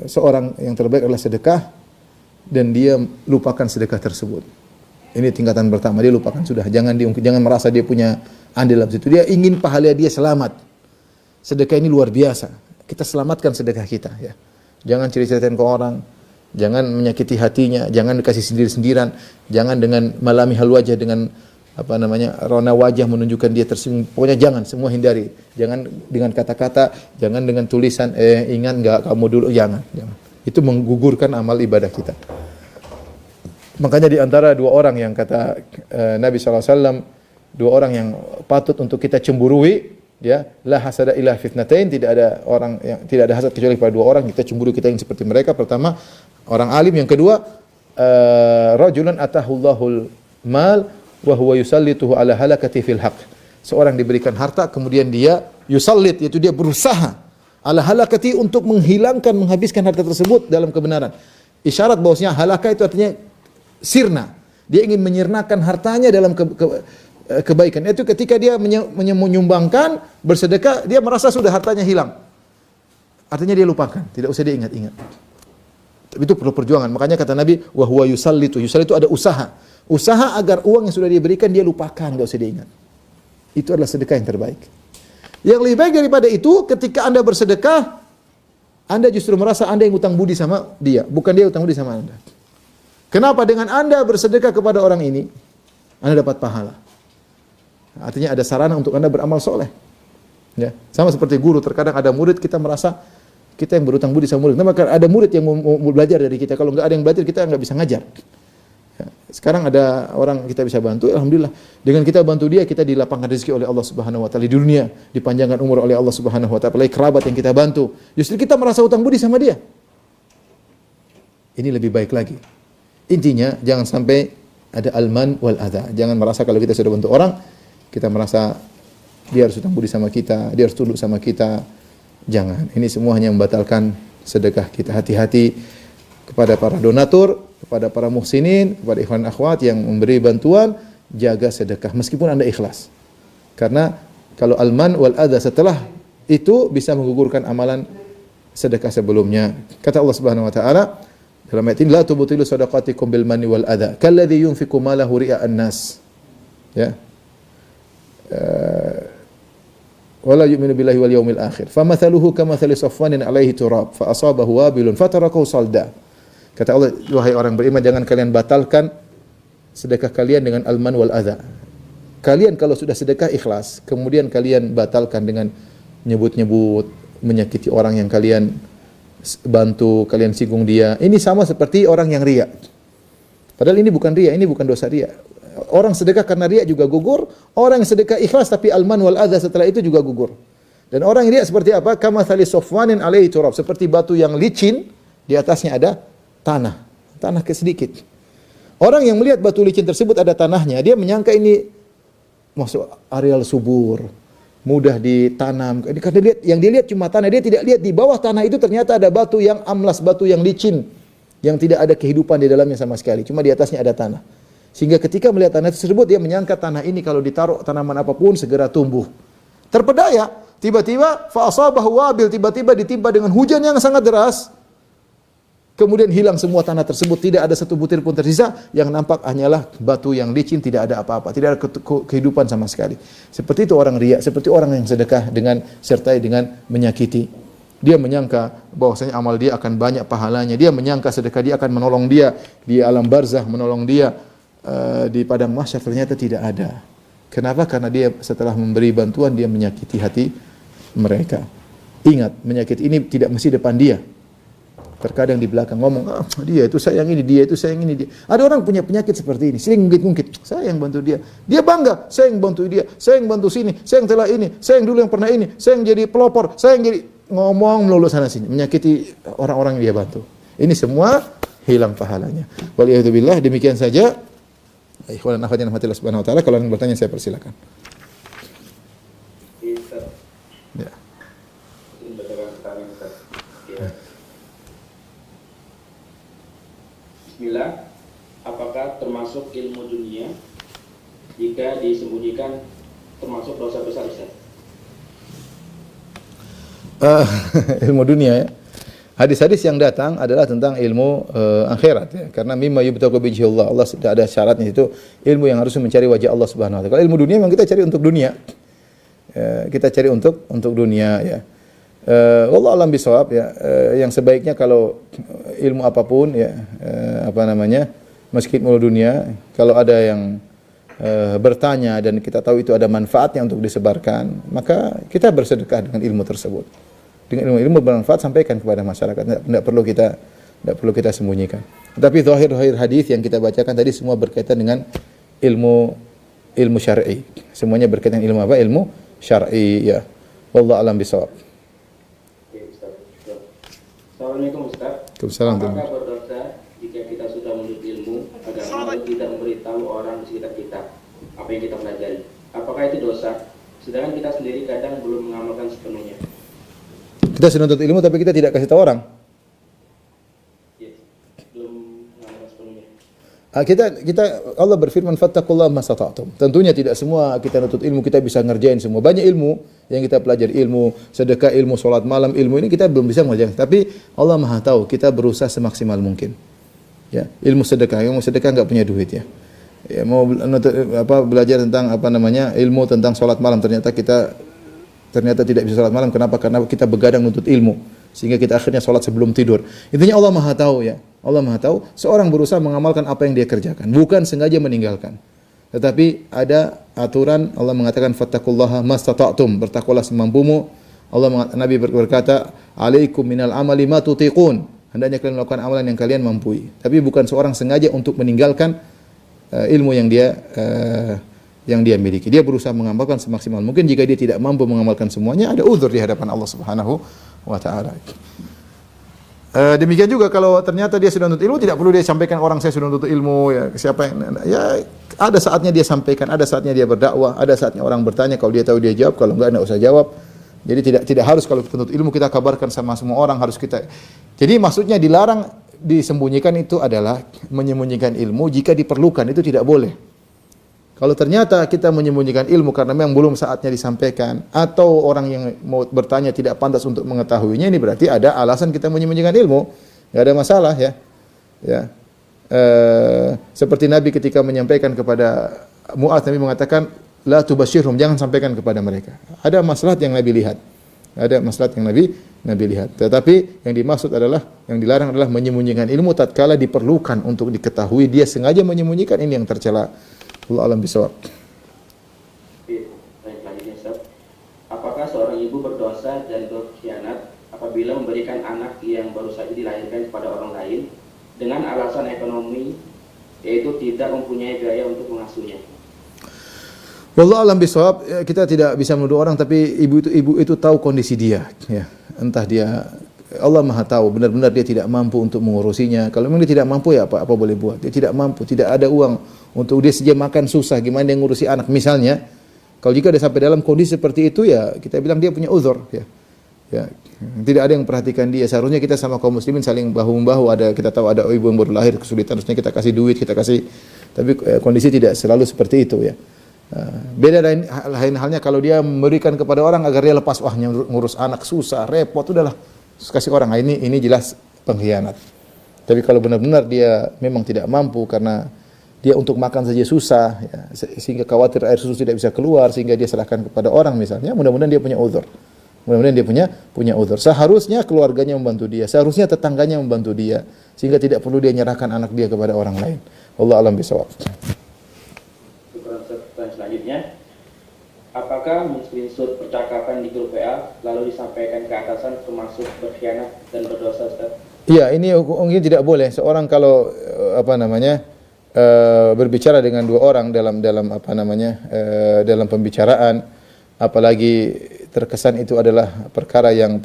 seorang yang terbaik adalah sedekah dan dia lupakan sedekah tersebut. Ini tingkatan pertama, dia lupakan sudah. Jangan merasa dia punya andil dalam situ. Dia ingin pahala dia selamat. Sedekah ini luar biasa. Kita selamatkan sedekah kita, ya. Jangan cerita-ceritain ke orang, jangan menyakiti hatinya, jangan dikasih sendiri-sendiran, jangan dengan malami hal wajah, dengan rona wajah menunjukkan dia tersinggung. Pokoknya jangan, semua hindari. Jangan dengan kata-kata, jangan dengan tulisan, ingat enggak kamu dulu, jangan. Itu menggugurkan amal ibadah kita. Makanya di antara dua orang yang kata Nabi SAW, dua orang yang patut untuk kita cemburui, ya, la hasada illa fitnatain, tidak ada hasad kecuali pada dua orang. Kita cemburu, kita ingin seperti mereka. Pertama, orang alim. Yang kedua, rajulun atahullahul mal wa huwa yusallituhu ala halakati fil haq. Seorang diberikan harta, kemudian dia yusallit, yaitu dia berusaha ala halakati untuk menghabiskan harta tersebut dalam kebenaran. Isyarat bahwasanya halakah itu artinya sirna. Dia ingin menyirnakan hartanya dalam kebaikan. Itu ketika dia menyumbangkan, bersedekah, dia merasa sudah hartanya hilang. Artinya dia lupakan, tidak usah dia ingat-ingat. Itu perlu perjuangan. Makanya kata Nabi, wa huwa yusallitu. Yusallitu ada usaha. Usaha agar uang yang sudah diberikan dia lupakan, enggak usah dia ingat. Itu adalah sedekah yang terbaik. Yang lebih baik daripada itu, ketika Anda bersedekah, Anda justru merasa Anda yang utang budi sama dia, bukan dia utang budi sama Anda. Kenapa? Dengan Anda bersedekah kepada orang ini, Anda dapat pahala. Artinya ada sarana untuk Anda beramal soleh. Ya, sama seperti guru, terkadang ada murid kita merasa kita yang berutang budi sama murid. Maka ada murid yang mau belajar dari kita. Kalau nggak ada yang belajar, kita nggak bisa ngajar. Ya, sekarang ada orang kita bisa bantu, alhamdulillah. Dengan kita bantu dia, kita dilapangkan rezeki oleh Allah Subhanahu wa taala di dunia, dipanjangkan umur oleh Allah Subhanahu wa taala. Apalagi kerabat yang kita bantu, justru kita merasa utang budi sama dia. Ini lebih baik lagi. Intinya jangan sampai ada alman wal adha. Jangan merasa kalau kita sudah bantu orang, kita merasa dia harus utang budi sama kita, dia harus tunduk sama kita. Jangan. Ini semua hanya membatalkan sedekah kita. Hati-hati kepada para donatur, kepada para muhsinin, kepada ikhwan akhwat yang memberi bantuan, jaga sedekah meskipun Anda ikhlas. Karena kalau alman wal adha setelah itu bisa menggugurkan amalan sedekah sebelumnya. Kata Allah Subhanahu wa taala dalam ayat ini, la tubtilu shadaqatikum bil manni wal adha kalladzi yunfiqu malahu ria'an nas. Ya. Wala yu'minu billahi wal yawmil akhir. Famathaluhu kamathali safwanin 'alaihi turab fa asabahu wabilun fatarakahu salda. Kata Allah, wahai orang beriman, jangan kalian batalkan sedekah kalian dengan alman wal adha. Kalian kalau sudah sedekah ikhlas, kemudian kalian batalkan dengan nyebut-nyebut, menyakiti orang yang kalian bantu, kalian singgung dia. Ini sama seperti orang yang riya. Padahal ini bukan riya, ini bukan dosa riya. Orang sedekah karena riya juga gugur, orang yang sedekah ikhlas tapi alman wal adha setelah itu juga gugur. Dan orang yang riya seperti apa? Kamathali safwanin 'alaihi turab, seperti batu yang licin, di atasnya ada tanah sedikit. Orang yang melihat batu licin tersebut ada tanahnya, dia menyangka ini masuk areal subur, mudah ditanam. Karena yang dilihat cuma tanah, dia tidak lihat di bawah tanah itu ternyata ada batu yang amlas, batu yang licin, yang tidak ada kehidupan di dalamnya sama sekali. Cuma di atasnya ada tanah. Sehingga ketika melihat tanah tersebut, dia menyangka tanah ini kalau ditaruh tanaman apapun segera tumbuh. Terpedaya, tiba-tiba fa asabahu wabil, tiba-tiba ditimpa dengan hujan yang sangat deras. Kemudian hilang semua tanah tersebut, tidak ada satu butir pun tersisa, yang nampak hanyalah batu yang licin, tidak ada apa-apa, tidak ada kehidupan sama sekali. Seperti itu orang riya, seperti orang yang sedekah dengan sertai dengan menyakiti. Dia menyangka bahwasanya amal dia akan banyak pahalanya, dia menyangka sedekah dia akan menolong dia di alam barzah, menolong dia di padang mahsyar, ternyata tidak ada. Kenapa? Karena dia setelah memberi bantuan dia menyakiti hati mereka. Ingat, menyakiti ini tidak mesti depan dia. Terkadang di belakang ngomong, dia itu sayang ini, dia itu sayang ini, dia. Ada orang punya penyakit seperti ini, sering ngungkit-ngungkit, saya yang bantu dia. Dia bangga, saya yang bantu dia, saya yang bantu sini, saya yang telah ini, saya yang dulu yang pernah ini, saya yang jadi pelopor, saya yang jadi ngomong melulu sana sini, menyakiti orang-orang yang dia bantu. Ini semua hilang pahalanya. Waliyahzubillah, demikian saja. Ikhwan dan akhwat yang dirahmati Allah Subhanahu wa taala, kalau ada yang bertanya saya persilakan. Ya. Bismillah, apakah termasuk ilmu dunia jika disembunyikan termasuk dosa besar, Ustaz? Ilmu dunia ya. Hadis-hadis yang datang adalah tentang ilmu akhirat ya. Karena mimma yubtaghu bihi Allah. Allah sudah ada syaratnya itu ilmu yang harus mencari wajah Allah Subhanahu wa taala. Kalau ilmu dunia memang kita cari untuk dunia. Kita cari untuk dunia ya. Wallahu alam bisawab ya. Yang sebaiknya kalau ilmu apapun ya meskipun dunia, kalau ada yang bertanya dan kita tahu itu ada manfaatnya untuk disebarkan, maka kita bersedekah dengan ilmu tersebut. Dengan ilmu bermanfaat sampaikan kepada masyarakat. Tidak perlu kita sembunyikan. Tapi zahir hadis yang kita bacakan tadi semua berkaitan dengan ilmu syar'i. Semuanya berkaitan ilmu apa? Ilmu syar'i ya. Wallahu a'lam bishawab. Assalamualaikum Ustaz. Waalaikumsalam. Apakah berdosa jika kita sudah menuntut ilmu agama lalu tidak memberitahu orang di sekitar kita apa yang kita pelajari? Apakah itu dosa? Sedangkan kita sendiri kadang belum mengamalkan sepenuhnya. Kita sudah menuntut ilmu tapi kita tidak kasih tahu orang. Yes. Belum mengamalkan sepenuhnya. Kita Allah berfirman fattaqullaha mastata'tum. Tentunya tidak semua kita menuntut ilmu kita bisa ngerjain semua. Banyak ilmu yang kita pelajari, ilmu sedekah, ilmu salat malam, ilmu ini kita belum bisa mengerjakan. Tapi Allah Maha tahu, kita berusaha semaksimal mungkin. Ya, ilmu sedekah enggak punya duit ya. Ya mau belajar tentang ilmu tentang salat malam, ternyata tidak bisa salat malam. Kenapa? Karena kita begadang menuntut ilmu sehingga kita akhirnya salat sebelum tidur. Intinya Allah Maha tahu ya. Allah Maha tahu, seorang berusaha mengamalkan apa yang dia kerjakan, bukan sengaja meninggalkan. Tetapi ada aturan, Allah mengatakan fattaqullaha mastata'tum, bertakwalah semampumu. Nabi berkata, "Alaikum minal amali ma tutiqun." Hendaknya kalian melakukan amalan yang kalian mampu. Tapi bukan seorang sengaja untuk meninggalkan ilmu yang dia miliki. Dia berusaha mengamalkan semaksimal mungkin. Jika dia tidak mampu mengamalkan semuanya, ada uzur di hadapan Allah Subhanahu wa taala. Demikian juga kalau ternyata dia sudah menuntut ilmu, tidak perlu dia sampaikan orang saya sudah menuntut ilmu ya, siapa yang ada saatnya dia sampaikan, ada saatnya dia berdakwah, ada saatnya orang bertanya, kalau dia tahu dia jawab, kalau enggak usah jawab. Jadi tidak harus kalau kita menuntut ilmu kita kabarkan sama semua orang, harus kita. Jadi maksudnya dilarang disembunyikan itu adalah menyembunyikan ilmu jika diperlukan, itu tidak boleh. Kalau ternyata kita menyembunyikan ilmu karena memang belum saatnya disampaikan, atau orang yang mau bertanya tidak pantas untuk mengetahuinya, ini berarti ada alasan kita menyembunyikan ilmu. Tidak ada masalah ya. Seperti Nabi ketika menyampaikan kepada Mu'adz, Nabi mengatakan, la tubasyirhum, jangan sampaikan kepada mereka. Ada maslahat yang Nabi lihat. Nabi lihat. Tetapi yang dimaksud adalah, yang dilarang adalah menyembunyikan ilmu tatkala diperlukan untuk diketahui. Dia sengaja menyembunyikan, ini yang tercela. Allah alam bisawab. Baik, lanjutnya Ustaz. Apakah seorang ibu berdosa dan berkhianat apabila memberikan anak yang baru saja dilahirkan kepada orang lain dengan alasan ekonomi, yaitu tidak mempunyai biaya untuk mengasuhnya? Wallahu alam bisawab. Kita tidak bisa menuduh orang, tapi ibu itu tahu kondisi dia ya. Entah dia, Allah Maha tahu benar-benar dia tidak mampu untuk mengurusinya. Kalau memang dia tidak mampu ya apa boleh buat. Dia tidak mampu, tidak ada uang untuk dia saja makan susah, gimana dia ngurusi anak misalnya. Kalau jika dia sampai dalam kondisi seperti itu ya kita bilang dia punya uzur ya. Ya, tidak ada yang perhatikan dia. Seharusnya kita sama kaum muslimin saling bahu-membahu. Kita tahu ada ibu yang baru lahir kesulitan, harusnya kita kasih duit, kita kasih. Tapi kondisi tidak selalu seperti itu ya. Beda lain halnya kalau dia memberikan kepada orang agar dia lepas, wah ngurus anak susah, repot, udahlah kasih orang. Ini jelas pengkhianat. Tapi kalau benar-benar dia memang tidak mampu karena dia untuk makan saja susah ya, sehingga khawatir air susu tidak bisa keluar sehingga dia serahkan kepada orang misalnya, mudah-mudahan dia punya uzur. Punya uzur. Seharusnya keluarganya membantu dia, seharusnya tetangganya membantu dia sehingga tidak perlu dia nyerahkan anak dia kepada orang lain. Allah alam bisawab. Selanjutnya, apakah men-screenshot percakapan di grup WA lalu disampaikan ke atasan termasuk berkhianat dan berdosa, Ustaz? Iya, ini mungkin tidak boleh. Seorang kalau berbicara dengan dua orang dalam pembicaraan, apalagi terkesan itu adalah perkara yang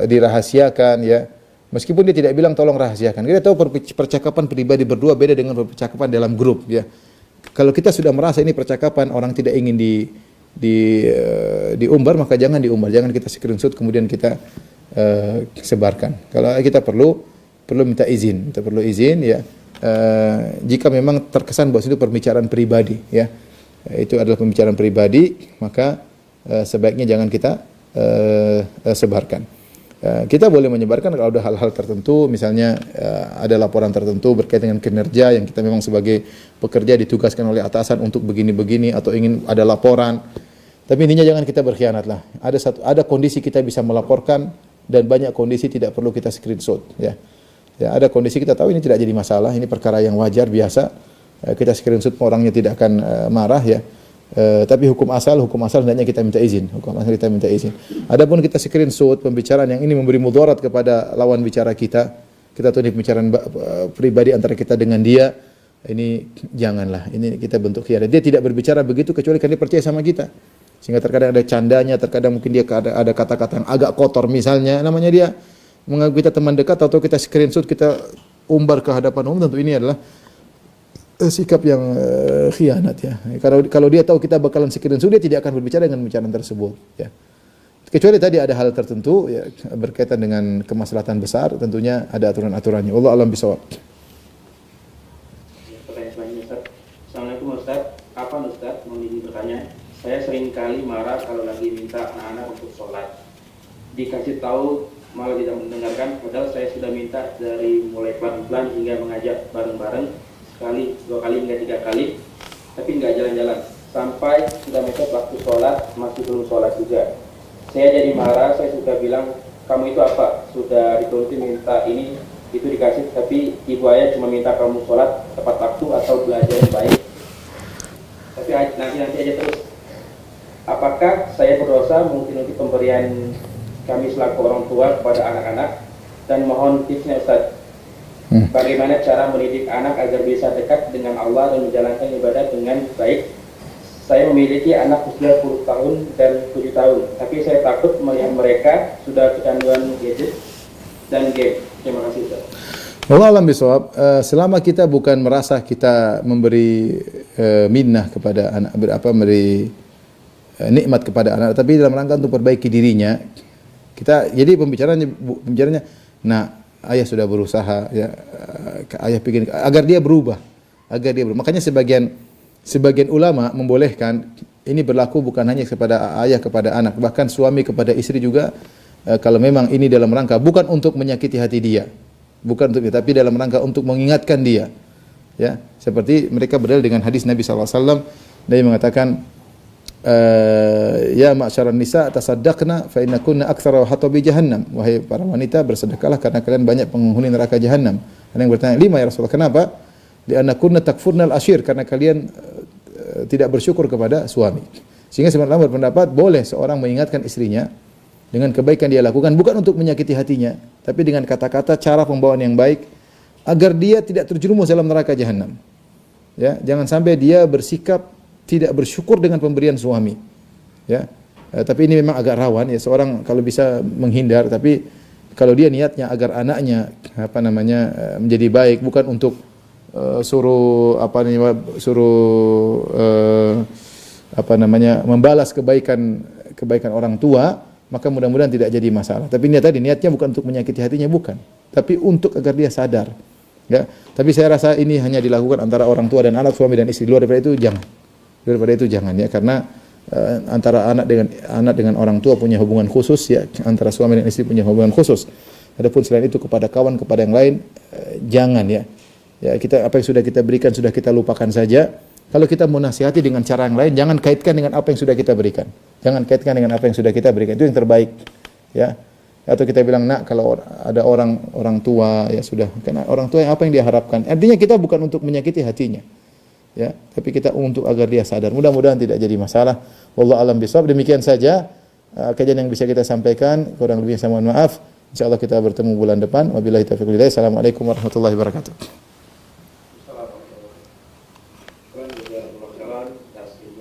dirahasiakan ya. Meskipun dia tidak bilang tolong rahasiakan. Kita tahu percakapan pribadi berdua beda dengan percakapan dalam grup ya. Kalau kita sudah merasa ini percakapan orang tidak ingin diumbar, maka jangan diumbar, jangan kita screenshot kemudian kita sebarkan. Kalau kita perlu minta izin, ya. Jika memang terkesan bahwa itu pembicaraan pribadi, ya, itu adalah pembicaraan pribadi, maka sebaiknya jangan kita sebarkan. Kita boleh menyebarkan kalau ada hal-hal tertentu, misalnya ada laporan tertentu berkaitan dengan kinerja yang kita memang sebagai pekerja ditugaskan oleh atasan untuk begini-begini atau ingin ada laporan. Tapi intinya jangan kita berkhianat lah. Ada kondisi kita bisa melaporkan dan banyak kondisi tidak perlu kita screenshot. Ya, ada kondisi kita tahu ini tidak jadi masalah, ini perkara yang wajar biasa. Kita screenshot orangnya tidak akan marah ya. Tapi hukum asal hendaknya kita minta izin. Hukum asal kita minta izin. Adapun kita screenshot pembicaraan yang ini memberi mudarat kepada lawan bicara kita tahu ini pembicaraan pribadi antara kita dengan dia, ini janganlah. Ini kita bentuk khianat. Dia tidak berbicara begitu kecuali karena dia percaya sama kita. Sehingga terkadang ada candanya, terkadang mungkin dia ada kata-kata yang agak kotor misalnya, namanya dia menganggap kita teman dekat atau kita screenshot, kita umbar ke hadapan umum, tentu ini adalah sikap yang khianat ya. Kalau dia tahu kita bakalan screenshot, dia tidak akan berbicara dengan pembicaraan tersebut ya. Kecuali tadi ada hal tertentu ya berkaitan dengan kemaslahatan besar, tentunya ada aturan-aturannya. Wallahu a'lam bishawab. Pertanyaan selanjutnya, Ustaz. Assalamualaikum Ustaz. Kapan Ustaz mau izin bertanya? Saya sering kali marah kalau lagi minta anak-anak untuk sholat. Dikasih tahu malah tidak mendengarkan, padahal saya sudah minta dari mulai pelan-pelan hingga mengajak bareng-bareng. Sekali, 2 kali hingga 3 kali, tapi nggak jalan-jalan. Sampai sudah mepet waktu sholat, masih belum sholat juga. Saya jadi marah, saya sudah bilang, kamu itu apa? Sudah dituruti minta ini, itu dikasih, tapi ibu ayah cuma minta kamu sholat tepat waktu atau belajar yang baik. Tapi nanti aja terus. Apakah saya berdosa mungkin untuk pemberian kami selaku orang tua kepada anak-anak? Dan mohon tipsnya Ustaz. Bagaimana cara mendidik anak agar bisa dekat dengan Allah dan menjalankan ibadah dengan baik? Saya memiliki anak usia 10 tahun dan 7 tahun, tapi saya takut melihat mereka sudah kecanduan gadget dan game. Terima kasih Ustaz. Wallahu a'lam bishawab. Selama kita bukan merasa kita memberi minnah kepada anak, memberi nikmat kepada anak, tapi dalam rangka untuk perbaiki dirinya, jadi pembicaranya, nah ayah sudah berusaha ya, ayah ingin agar dia berubah. Makanya sebagian ulama membolehkan ini berlaku bukan hanya kepada ayah kepada anak, bahkan suami kepada istri juga, kalau memang ini dalam rangka bukan untuk menyakiti hati dia, tapi dalam rangka untuk mengingatkan dia. Ya, seperti mereka berdalil dengan hadis Nabi sallallahu alaihi wasallam, Nabi mengatakan, ya ma'syaran nisa tasaddaqna fa innakunna aktsara hatabi jahannam. Wahai para wanita, bersedekahlah karena kalian banyak penghuni neraka jahanam. Ada yang bertanya, "Lima ya Rasulullah, kenapa?" Li'annakunna takfurnal ashir, karena kalian tidak bersyukur kepada suami. Sehingga sebenarnya berpendapat boleh seorang mengingatkan istrinya dengan kebaikan dia lakukan, bukan untuk menyakiti hatinya, tapi dengan kata-kata, cara pembawaan yang baik agar dia tidak terjerumus dalam neraka jahanam. Ya, jangan sampai dia bersikap tidak bersyukur dengan pemberian suami. Ya. Tapi ini memang agak rawan ya, seorang kalau bisa menghindar, tapi kalau dia niatnya agar anaknya menjadi baik, bukan untuk membalas kebaikan orang tua, maka mudah-mudahan tidak jadi masalah. Tapi niatnya bukan untuk menyakiti hatinya, bukan, tapi untuk agar dia sadar. Ya. Tapi saya rasa ini hanya dilakukan antara orang tua dan anak, suami dan istri. Luar daripada itu jangan ya, karena antara anak dengan orang tua punya hubungan khusus ya, antara suami dan istri punya hubungan khusus. Adapun selain itu kepada kawan, kepada yang lain, jangan ya. Ya, apa yang sudah kita berikan sudah kita lupakan saja. Kalau kita mau nasihati dengan cara yang lain, jangan kaitkan dengan apa yang sudah kita berikan. Itu yang terbaik. Ya. Atau kita bilang, "Nak, kalau ada orang tua ya sudah, karena orang tua yang apa yang dia harapkan." Artinya kita bukan untuk menyakiti hatinya. Ya, tapi kita untuk agar dia sadar. Mudah-mudahan tidak jadi masalah. Wallahu a'lam bishawab. Demikian saja kajian yang bisa kita sampaikan. Kurang lebihnya saya mohon maaf. Insyaallah kita bertemu bulan depan. Wabillahi taufiq wal hidayah. Assalamualaikum warahmatullahi wabarakatuh.